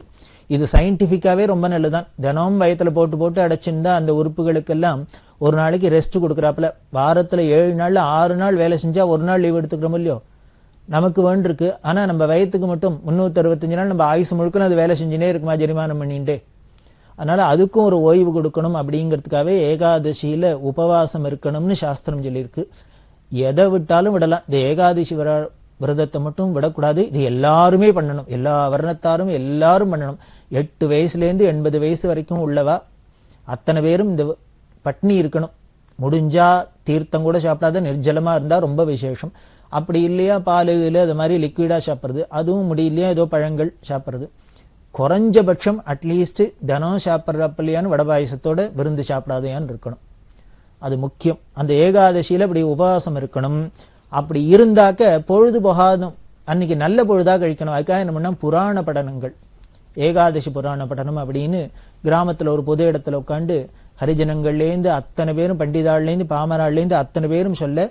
இது சயின்டிபிக்காவே ரொம்ப நல்லதுதான். தினமும் வயத்துல போட்டு போட்டு அடைச்சிருந்தா அந்த உறுப்புகளுக்கெல்லாம் ஒரு நாளைக்கு ரெஸ்ட் கொடுக்குறாப்புல. வாரத்துல 7 நாள்ல 6 நாள் வேலை செஞ்சா ஒரு நாள் லீவ் எடுத்துக்கிறோம் இல்லையோ, நமக்கு வேண்டிருக்கு. ஆனா நம்ம வயத்துக்கு மட்டும் 365 நாள் நம்ம ஆயுசு முழுக்க அது வேலை செஞ்சுனே இருக்குமா, ஜெரிமானம் பண்ணிட்டே. அதனால அதுக்கும் ஒரு ஓய்வு கொடுக்கணும் அப்படிங்கிறதுக்காகவே ஏகாதசியில உபவாசம் இருக்கணும்னு சாஸ்திரம் சொல்லியிருக்கு. எதை விட்டாலும் விடலாம், இந்த ஏகாதசி விரதத்தை மட்டும் விடக்கூடாது. இது எல்லாருமே பண்ணணும், எல்லா வர்ணத்தாரும் எல்லாரும் பண்ணணும். 8 வயசுலேருந்து 80 வயசு வரைக்கும் உள்ளவா அத்தனை பேரும் இந்த பட்னி இருக்கணும். முடிஞ்சா தீர்த்தம் கூட சாப்பிடாத நிர்ஜலமா இருந்தா ரொம்ப விசேஷம். அப்படி இல்லையா பால் அது மாதிரி லிக்விடா சாப்பிட்றது, அதுவும் முடியலையா ஏதோ பழங்கள் சாப்பிட்றது. குறைஞ்சபட்சம் அட்லீஸ்ட் தினம் சாப்பிட்றப்பலையான்னு வடபாயசத்தோட விருந்து சாப்பிடாதையான்னு இருக்கணும். அது முக்கியம். அந்த ஏகாதசியில இப்படி உபவாசம் இருக்கணும். அப்படி இருந்தாக்க பொழுது போகாதும், அன்னைக்கு நல்ல பொழுதா கழிக்கணும். அதுக்காக என்ன பண்ணா புராண படனங்கள், ஏகாதசி புராண படனம் அப்படின்னு கிராமத்துல ஒரு பொது இடத்துல உட்காந்து ஹரிஜனங்கள்லேருந்து அத்தனை பேரும், பண்டிதாள்லேருந்து பாமராள்லேருந்து அத்தனை பேரும் சொல்ல,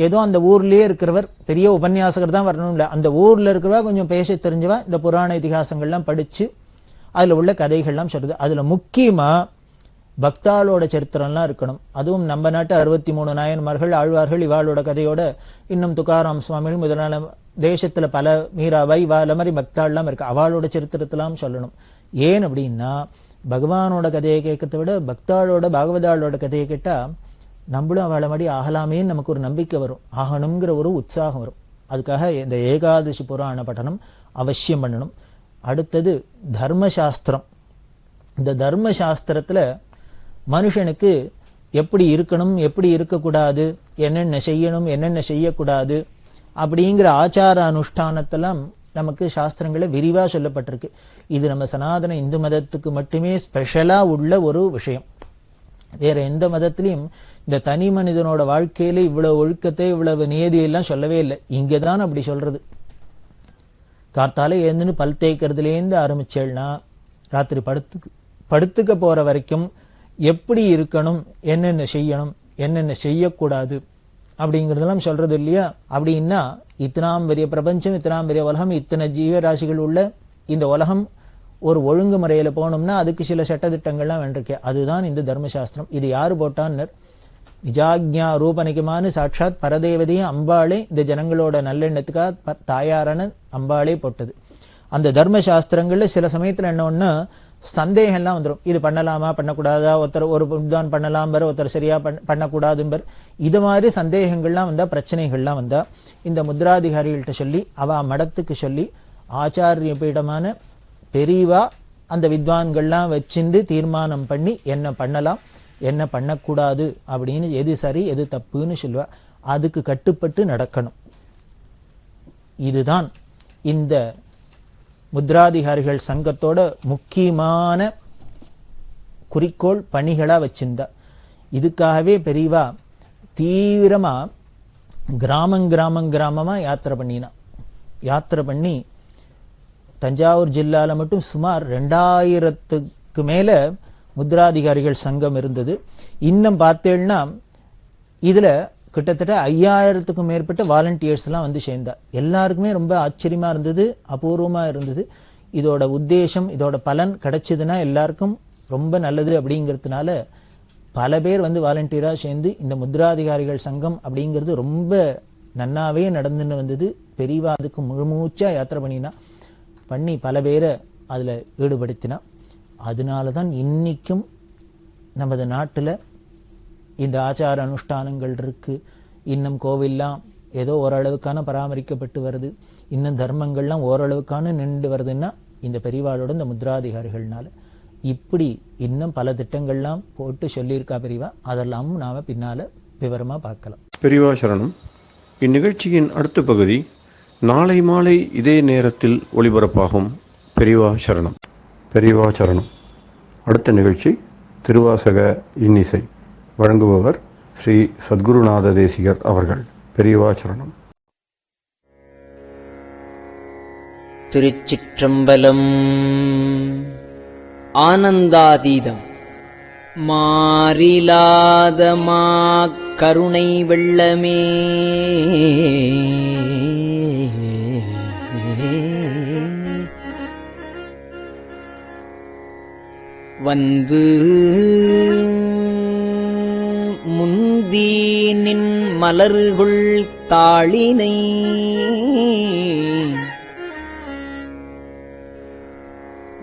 ஏதோ அந்த ஊர்லயே இருக்கிறவர் பெரிய உபன்யாசகர் தான் வரணும் இல்லை, அந்த ஊர்ல இருக்கிறவா கொஞ்சம் பேச தெரிஞ்சவா இந்த புராண இதிகாசங்கள்லாம் படிச்சு அதுல உள்ள கதைகள்லாம் சொல்றது. அதுல முக்கியமா பக்தாளோட சரித்திரம்லாம் இருக்கணும். அதுவும் நம்ம நாட்டு 63 நாயன்மார்கள் ஆழ்வார்கள் இவாளோட கதையோட இன்னும் துக்காராம் சுவாமிகள் முதலான தேசத்துல பல மீராபாய் இவாள மாதிரி பக்தாள்லாம் இருக்கு, அவளோட சரித்திரத்தெல்லாம் சொல்லணும். ஏன் அப்படின்னா பகவானோட கதையை கேட்கறத விட பக்தாளோட பாகவதாளோட கதையை கேட்டா நம்மளும் அவளை மாதிரி ஆகலாமேன்னு நமக்கு ஒரு நம்பிக்கை வரும், ஆகணுங்கிற ஒரு உற்சாகம் வரும். அதுக்காக இந்த ஏகாதசி புராண பட்டனம் அவசியம் பண்ணணும். அடுத்தது தர்மசாஸ்திரம். இந்த தர்மசாஸ்திரத்துல மனுஷனுக்கு எப்படி இருக்கணும், எப்படி இருக்கக்கூடாது, என்னென்ன செய்யணும், என்னென்ன செய்யக்கூடாது அப்படிங்கிற ஆச்சார அனுஷ்டானத்தெல்லாம் நமக்கு சாஸ்திரங்களை விரிவா சொல்லப்பட்டிருக்கு. இது நம்ம சனாதன இந்து மதத்துக்கு மட்டுமே ஸ்பெஷலா உள்ள ஒரு விஷயம். வேற எந்த மதத்திலையும் இந்த தனி மனிதனோட வாழ்க்கையில இவ்வளவு ஒழுக்கத்தை இவ்வளவு நியதியெல்லாம் சொல்லவே இல்லை. இங்கதான் அப்படி சொல்றது. கார்த்தால ஏந்துன்னு பல் தேய்க்கிறதுலேருந்து ஆரம்பிச்சேன்னா ராத்திரி படுத்துக்க போற வரைக்கும் எப்படி இருக்கணும், என்னென்ன செய்யணும், என்னென்ன செய்யக்கூடாது அப்படிங்கிறதெல்லாம் சொல்றது இல்லையா. அப்படின்னா இத்தனாம் பெரிய பிரபஞ்சம், இத்தனாம் பெரிய உலகம், இத்தனை ஜீவராசிகள் உள்ள இந்த உலகம் ஒரு ஒழுங்கு முறையில போகணும்னா அதுக்கு சில சட்டத்திட்டங்கள்லாம் வேண்டிருக்கு. அதுதான் இந்த தர்மசாஸ்திரம். இது யாரு போட்டான்னு நிஜாக்ஞா ரூபனிகமான சாட்சாத் பரதேவதையும் அம்பாளே இந்த ஜனங்களோட நல்லெண்ணத்துக்காக தாயாரான அம்பாளே போட்டது. அந்த தர்மசாஸ்திரங்கள்ல சில சமயத்துல என்ன ஒண்ணு சந்தேகம்லாம் வந்துடும். இது பண்ணலாமா பண்ணக்கூடாதா, ஒருத்தர் ஒரு தான் பண்ணலாம்பர், ஒருத்தர் சரியா பண்ணக்கூடாதும்பர். இது மாதிரி சந்தேகங்கள்லாம் வந்தா, பிரச்சனைகள்லாம் வந்தா இந்த முத்ராதிகாரிகள்கிட்ட சொல்லி அவ மடத்துக்கு சொல்லி ஆச்சாரிய பீடமான பெரியவா அந்த வித்வான்கள்லாம் வச்சிருந்து தீர்மானம் பண்ணி என்ன பண்ணலாம் என்ன பண்ணக்கூடாது அப்படின்னு, எது சரி எது தப்புன்னு சொல்லுவா. அதுக்கு கட்டுப்பட்டு நடக்கணும். இதுதான் இந்த முத்ராதிகாரிகள் சங்கத்தோட முக்கியமான குறிக்கோள் பணிகளா வச்சிருந்தா. இதுக்காகவே பெரியவா தீவிரமா கிராமமா யாத்திரை பண்ணினா. யாத்திரை பண்ணி தஞ்சாவூர் ஜில்லால மட்டும் சுமார் 2000க்கு மேல முத்ராதிகாரிகள் சங்கம் இருந்தது. இன்னும் பார்த்தேன்னா இதுல கிட்டத்தட்ட 5000க்கும் மேற்பட்ட வாலண்டியர்ஸ் எல்லாம் வந்து சேர்ந்தா. எல்லாருக்குமே ரொம்ப ஆச்சரியமா இருந்தது, அபூர்வமா இருந்தது. இதோட உத்தேசம், இதோட பலன் கிடைச்சதுன்னா எல்லாருக்கும் ரொம்ப நல்லது அப்படிங்கிறதுனால பல பேர் வந்து வாலண்டியரா சேர்ந்து இந்த முத்ராதிகாரிகள் சங்கம் அப்படிங்கிறது ரொம்ப நன்னாவே நடந்துன்னு வந்தது. பெரியவா அதுக்கு முழுமூச்சா யாத்திரை பண்ணி பல பேரை அதுல ஈடுபடுத்தினா. அதனாலதான் இன்னைக்கும் நமது நாட்டுல இந்த ஆச்சார அனுஷ்டானங்கள் இருக்கு. இன்னும் கோவில்லாம் ஏதோ ஓரளவுக்கான பராமரிக்கப்பட்டு வருது. இன்னும் தர்மங்கள்லாம் ஓரளவுக்கான நின்று வருதுன்னா இந்த பெரியவாளோட இந்த முத்ராதிகாரிகள்னால. இப்படி இன்னும் பல திட்டங்கள்லாம் போட்டு சொல்லியிருக்கா பெரியவா. அதெல்லாம் நாம பின்னால விவரமா பார்க்கலாம். பெரியவா சரணம். இந்நிகழ்ச்சியின் அடுத்த பகுதி நாளை மாலை இதே நேரத்தில் ஒளிபரப்பாகும். பெரியவா சரணம். பெரியவா சரணம். அடுத்த நிகழ்ச்சி திருவாசக இன்னிசை. வழங்குபவர் ஸ்ரீ சத்குருநாத தேசிகர் அவர்கள். பெரியவா சரணம். திருச்சிற்றம்பலம். ஆனந்தாதீதம். மாறிலாத கருணை வெள்ளமே வந்து முந்தி நின் மலருகுள் தாளினை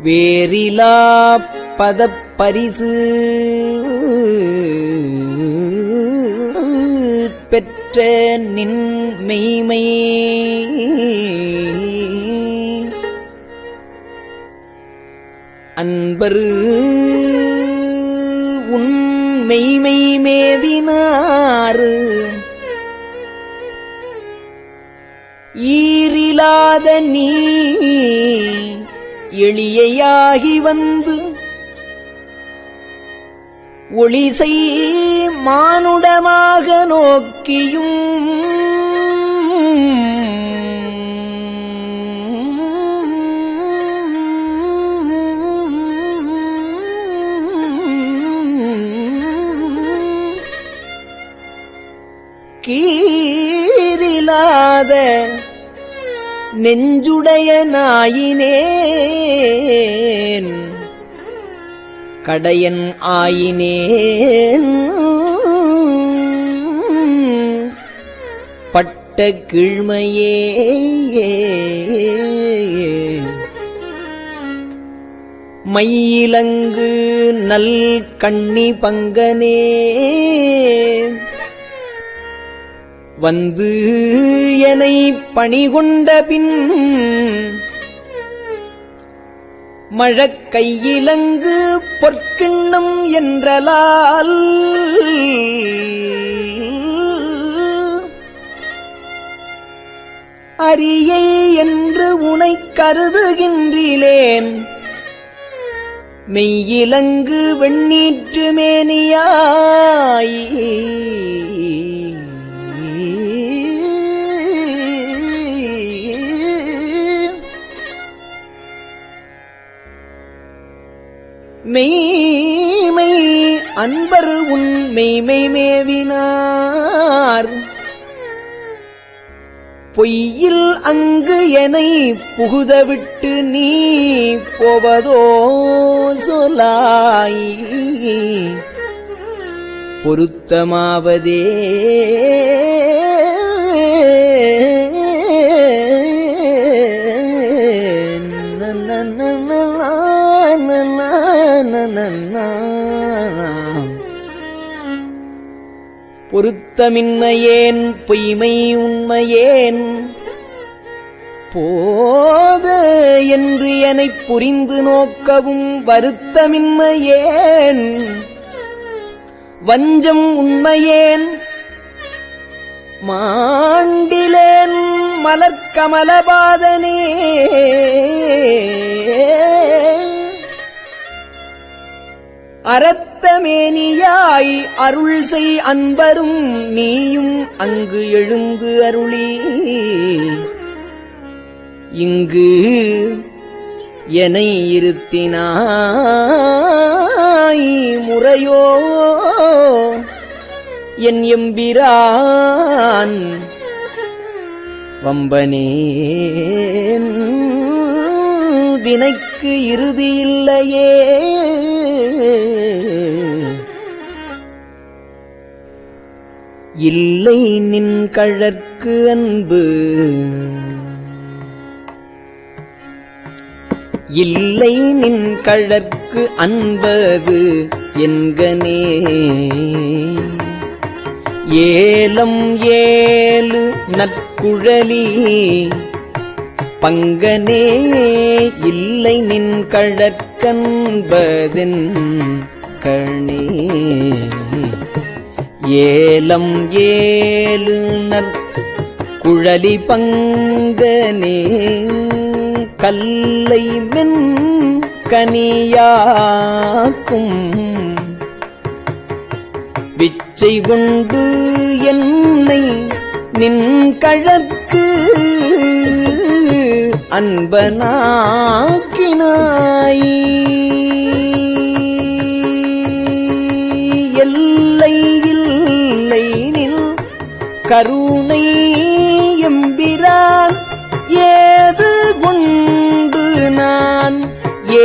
வேறிலா பதப்பரிசு பெற்ற நின் மெய்மை அன்பரு உன் மெய்மை மேவினாறு ஈரிலாத நீ எளியாகி வந்து ஒளிசை மானுடமாக நோக்கியும் கீரிலாத நெஞ்சுடைய நாயினேன் கடையன் ஆயினேன் பட்ட கீழ்மையே மையிலங்கு நல் கண்ணி பங்கனே வந்து என்னை பணிகொண்ட பின் மழக்கையிலங்கு பொற்கிண்ணம் என்றலால் அரியை என்று உனைக் கருதுகின்றேன் மெய்யிலங்கு வெண்ணீற்று மேனியாய் மெய்மை அன்பரு உன் மெய்மை மேவினார் பொய்யில் அங்கு என்னை புகுதவிட்டு நீ போவதோ சொலாய் பொருத்தமாவதே பொருத்தமின்மையேன் பொய்மை உண்மையேன் போத என்று என்னைப் புரிந்து நோக்கவும் வருத்தமின்மையேன் வஞ்சம் உண்மையேன் மாண்டிலேன் மலர்க்கமலபாதனே அரத்தமேனியாய் அருள் செய் அன்பரும் நீயும் அங்கு எழுந்து அருளி இங்கு என்னை இருத்தினாய் முறையோ என் எம்பிரான் வம்பனேன் வினைக்கு இறுதியில்லையே இல்லை நின் கழற்கு அன்பு இல்லை நின் கழற்கு அன்பது என்கனே ஏலம் ஏழு நற்குழலி பங்கனே இல்லை நின் கழற்கன்பதென் கணே ஏலம் ஏழு நற்குழலி பங்கனே கல்லை மென் கனியாக்கும் விச்சை கொண்டு என்னை நின் கழற்கு அன்பனாக்கினாய் எல்லை இல்லை நின் கருணை எம்பிரான் ஏது கொண்டு நான்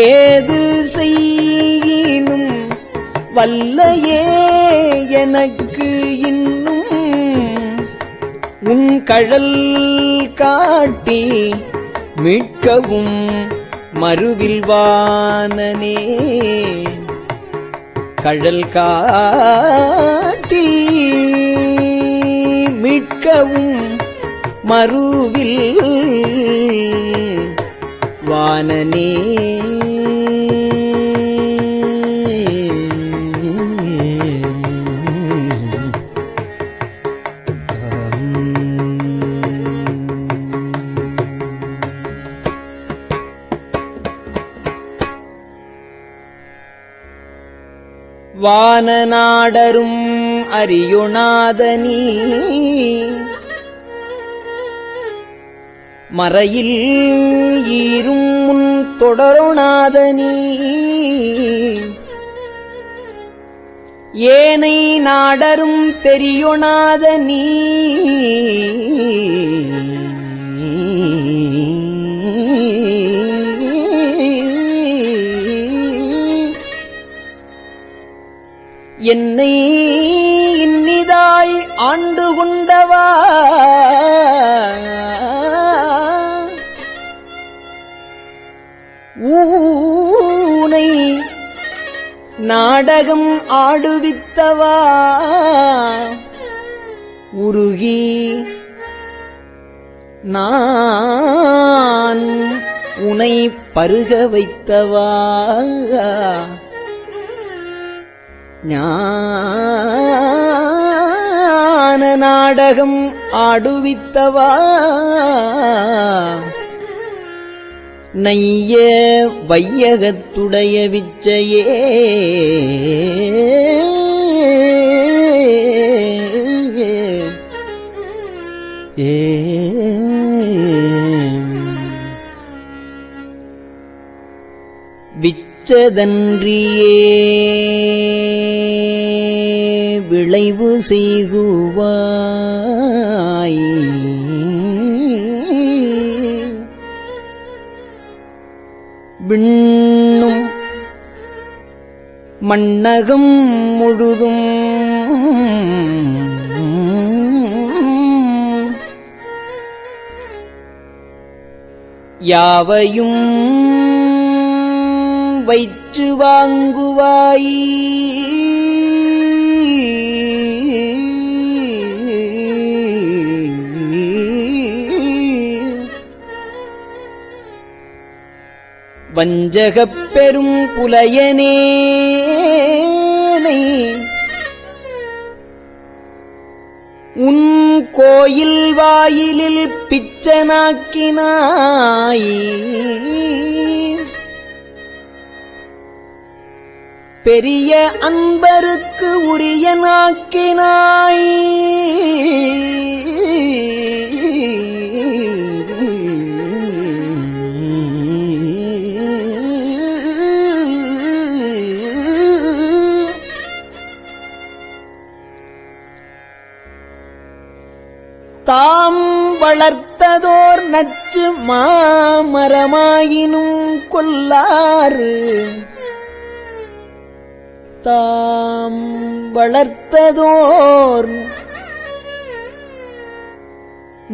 ஏது செய்யினும் வல்லையே எனக்கு இன்னும் உன் கழல் காட்டி மீட்கவும் மறுவில் வானனே கழல் காட்டி மீட்கவும் மறுவில் வானனே வானநாடரும் அறியொணாதனீ மறையில் ஈரும் முன் தொடரொணாதனீ ஏனை நாடரும் தெரியொணாதனீ என்னை இன்னிதாய் ஆண்டு கொண்டவா ஊனை நாடகம் ஆடுவித்தவா உருகி நான் உனை பருக வைத்தவா ஞான நாடகம் ஆடுவித்தவா நைய வையகத்துடைய விச்சையே விச்சதன்றியே விளைவு செய்குவாய் விண்ணும் மண்ணகம் முழுதும் யாவையும் வைச்சு வாங்குவாய் வஞ்சகப் பெரும் புலையனேனை உன் கோயில் வாயிலில் பிச்சனாக்கினாய் பெரிய அன்பருக்கு உரியனாக்கினாய் தாம் வளர்த்ததோர் நச்சு மாமரமாயினும் கொல்லாறு தாம் வளர்த்ததோர்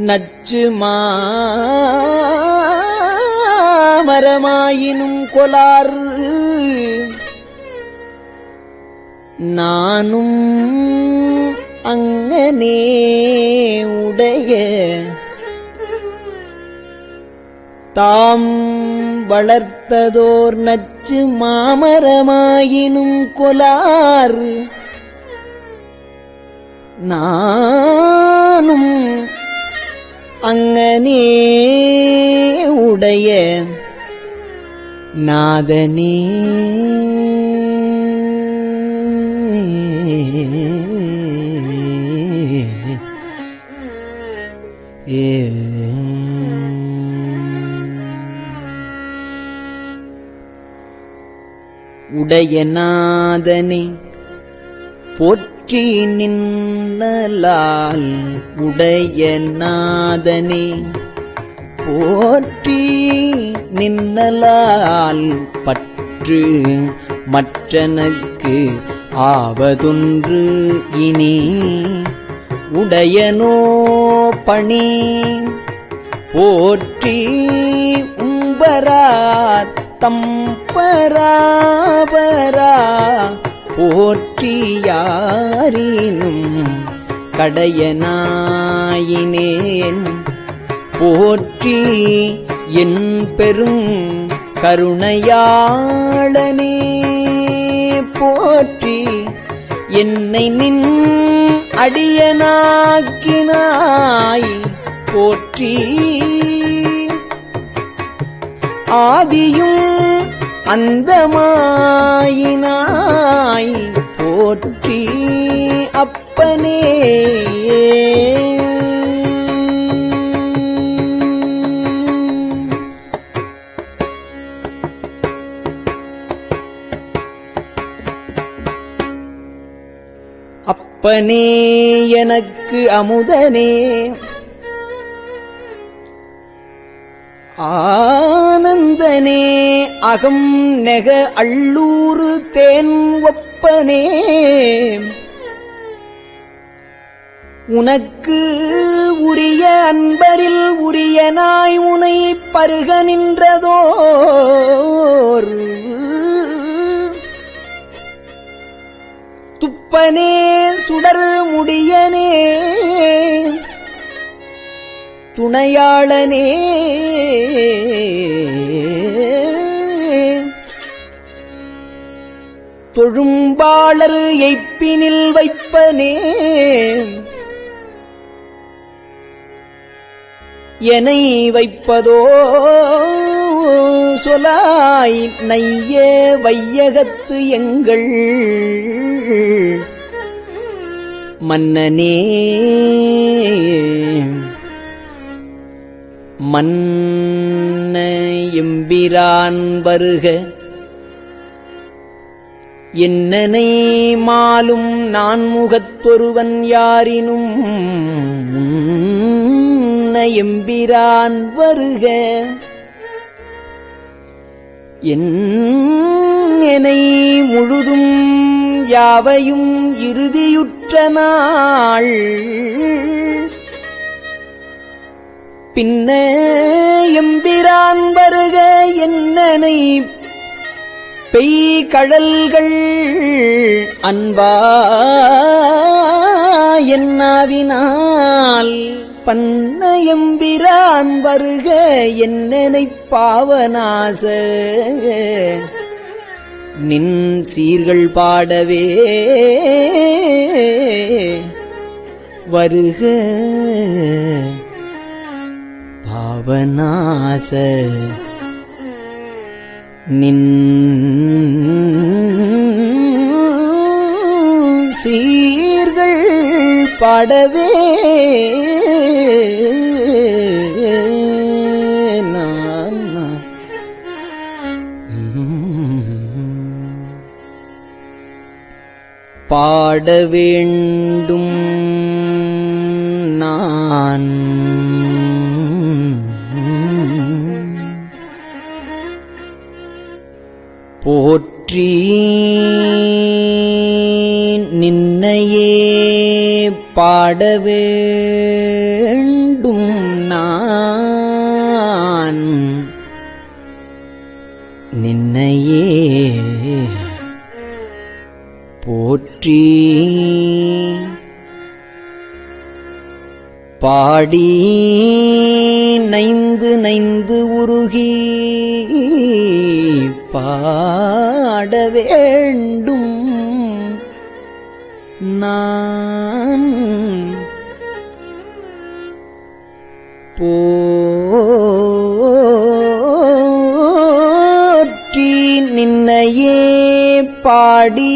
நச்சு மாமரமாயினும் கொலாறு நானும் அங்கனே உடைய தாம் வளர்த்ததோர் நச்சு மாமரமாயினும் கொலார் நானும் அங்கனே உடைய நாதனே ஏ உடையநாதனே போற்றி நின்னலால் உடையநாதனே போற்றி நின்னலால் பற்று மற்றனக்கு ஆவதொன்று இனி உடையனோ பணி போற்றி உம்பரார் தம்பராபரா போற்றி யாரினும் கடையனாயினேன் போற்றி என் பெரும் கருணையாளனே போற்றி என்னை நின் அடியனாக்கினாய் போற்றி ஆதியும் அந்தமாயினாய் போற்றி அப்பனே அப்பனே எனக்கு அமுதனே ஆனந்தனே அகம் நெக அள்ளூரு தேன் ஒப்பனே உனக்கு உரிய அன்பரில் உரியனாய் உனை பருக நின்றதோர் துப்பனே சுடரு முடியனே துணையாளனே தொழும்பாளரு எய்ப்பினில் வைப்பனே எனை வைப்பதோ சொலாய் நைய வையகத்து எங்கள் மன்னனே மன்ன எம்பிரான் வருக என்னனை மாலும் நான் முகத்தொருவன் யாரினும் முன்ன எம்பிரான் வருக என்னை முழுதும் யாவையும் இறுதியுற்ற நாள் பின்ன எம்பிரான் வருக என்னனை பெய்கடல்கள் அன்பா என்னாவினால் பன்ன எம்பிரான் வருக என்னனை பாவநாச நின் சீர்கள் பாடவே வருக பாவநாச நின் சீர்கள் பாடவே நான் பாட வேண்டும் நான் போற்றி நின்னையே பாட வேண்டும் நான் நின்னையே போற்றி பாடி நைந்து நைந்து உருகி பாட வேண்டும் நான் போற்றி நின்னையே பாடி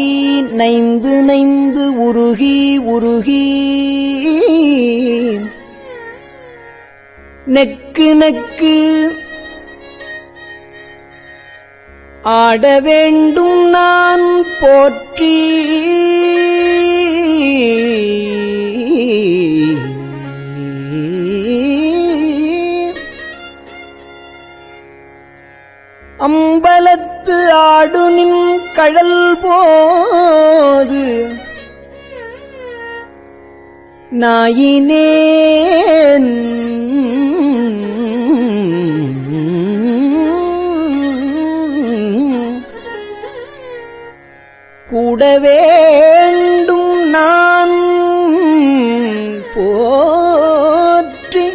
நைந்து நைந்து உருகி உருகி நெக்கு நெக்கு ஆட வேண்டும் நான் போற்றி அம்பலத்து ஆடு நின் கழல் போது நாயினேன் கூட வேண்டும் நான் போற்றி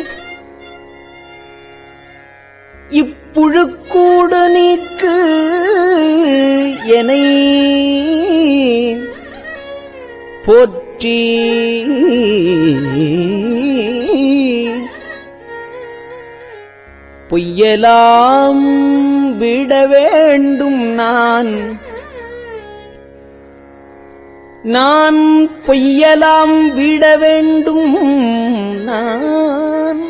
இப்புழுக்கூடு நீக்கு எனை போற்றி பொய்யலாம் விட வேண்டும் நான் பொய்யலாம் விட வேண்டும் நான்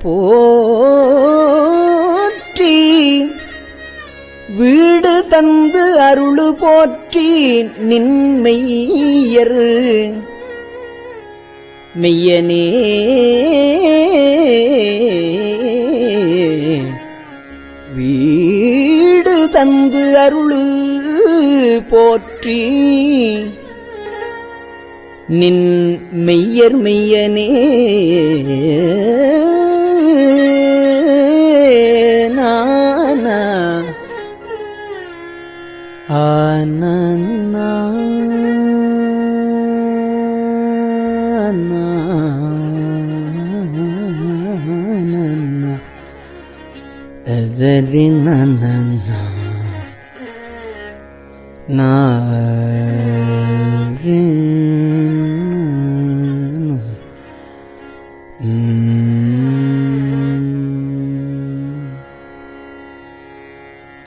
போற்றி வீடு தந்து அருளு போற்றி நின்மெய்யர் மெய்யனே வீடு தந்து அருளு போற்றி நின் மெய்யர் மெய்யனே நானா ஆனன்னா அதரினன்னா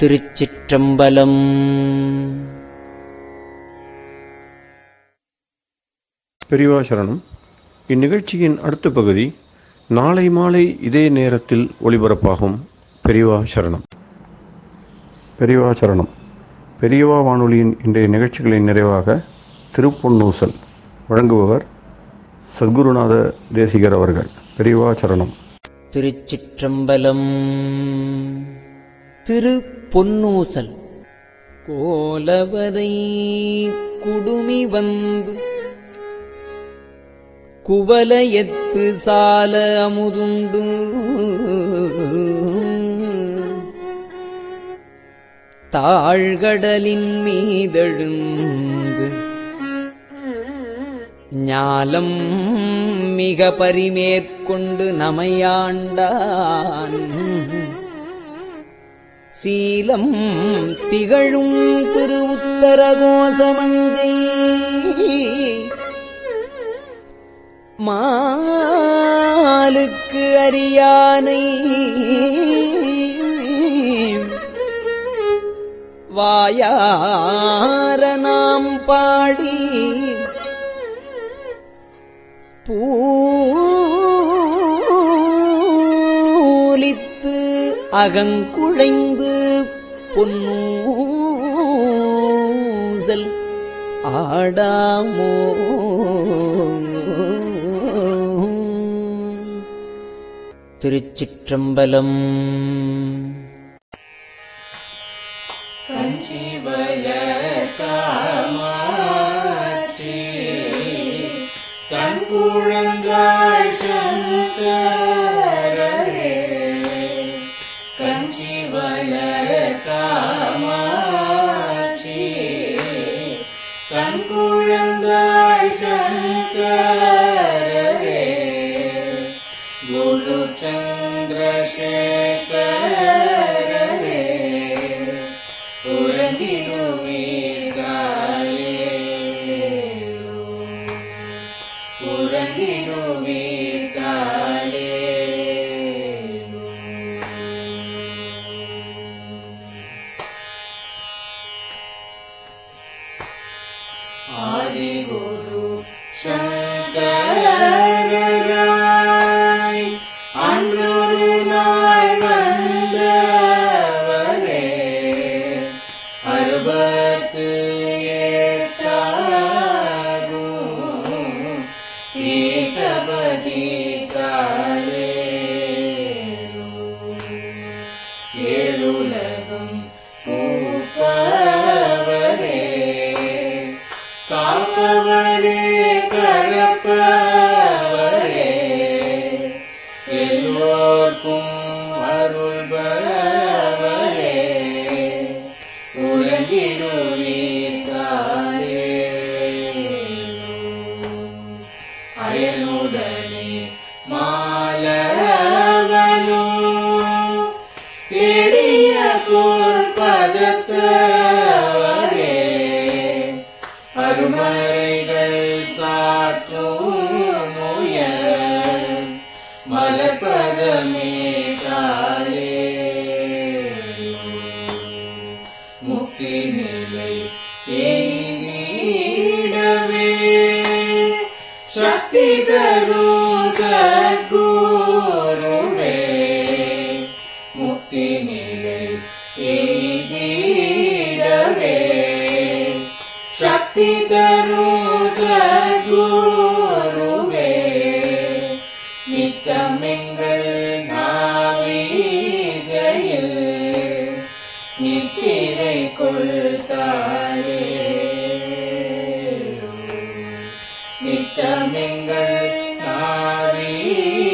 திருச்சிற்றம்பலம். பெரியவா சரணம். இந்நிகழ்ச்சியின் அடுத்த பகுதி நாளை மாலை இதே நேரத்தில் ஒளிபரப்பாகும். பெரியவா சரணம். பெரியவா சரணம். பெரியவா வானொலியின் இன்றைய நிகழ்ச்சிகளின் நிறைவாக திருப்பொன்னூசல் வழங்குபவர் சத்குருநாத தேசிகர் அவர்கள். பெரியவா சரணம். திருச்சிற்றம்பலம். திருப்பொன்னூசல். கோலவரை குடுமி வந்து குவலயத்து சால அமுதுண்டு தாழ்கடலின் மீதெழுந்து ஞாலம் மிக பரிமேற்கொண்டு நமையாண்டான் சீலம் திகழும் திருவுத்தரகோசமங்கை மாலுக்கு அரியானை வாயார நாம் பாடி பூலித்து அகங்குழைந்து பொன்னூசல் ஆடாமோ. திருச்சிற்றம்பலம். கஞ்சிவய காமாட்சி தன் குழந்தாய் சங்கரரே. கஞ்சிவய காமாட்சி தன் குழந்தாய் சங்கரரே. குரு சந்திரசேகரரே உறங்கிடுவீர்களே உறங்கிடுவீர்களே. ஆதிகுரு சங்கரராய் அன்றொரு நாள் வந்தவர் ஈட்டபதி காலே ஏழுலகம் பூப்பவரே காப்பவரே கரப்பவரே எல்லோர்க்கும் அருள்பவரே உலகிடுவீராலே அயனுடனே மாலவனோ தேடிய பொற்பதத்தவரே அருமறைகள் சாற்றும் முயல் மலர்பதமே காலே முக்தி நிலை எய்திடவே சக்தி தரும் சத்குருவே முக்தி நிலை எய்திடவே சக்தி தரும் சத்குருவே நித்தமெங்கள் நாவீசையில் நித்திரை கொள்தாயே நித்தமெங்கள் நாவீசையில்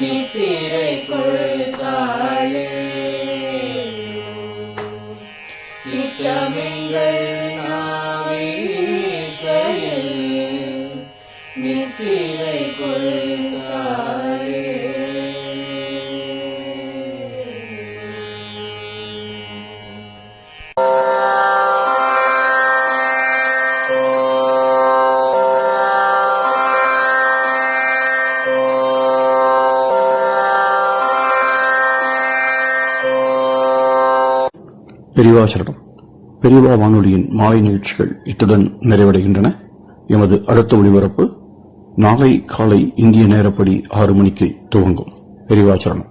நித்திரை கொள்தாயே நித்தமெங்கள் நாவீசையில் நித்திரை கொள்தாயே பெரியவாசரணம். பெரியவா வானொலியின் மாலை நிகழ்ச்சிகள் இத்துடன் நிறைவடைகின்றன. எமது அடுத்த ஒளிபரப்பு நாளை காலை இந்திய நேரப்படி 6 மணிக்கு துவங்கும். பெரியவாசரணம்.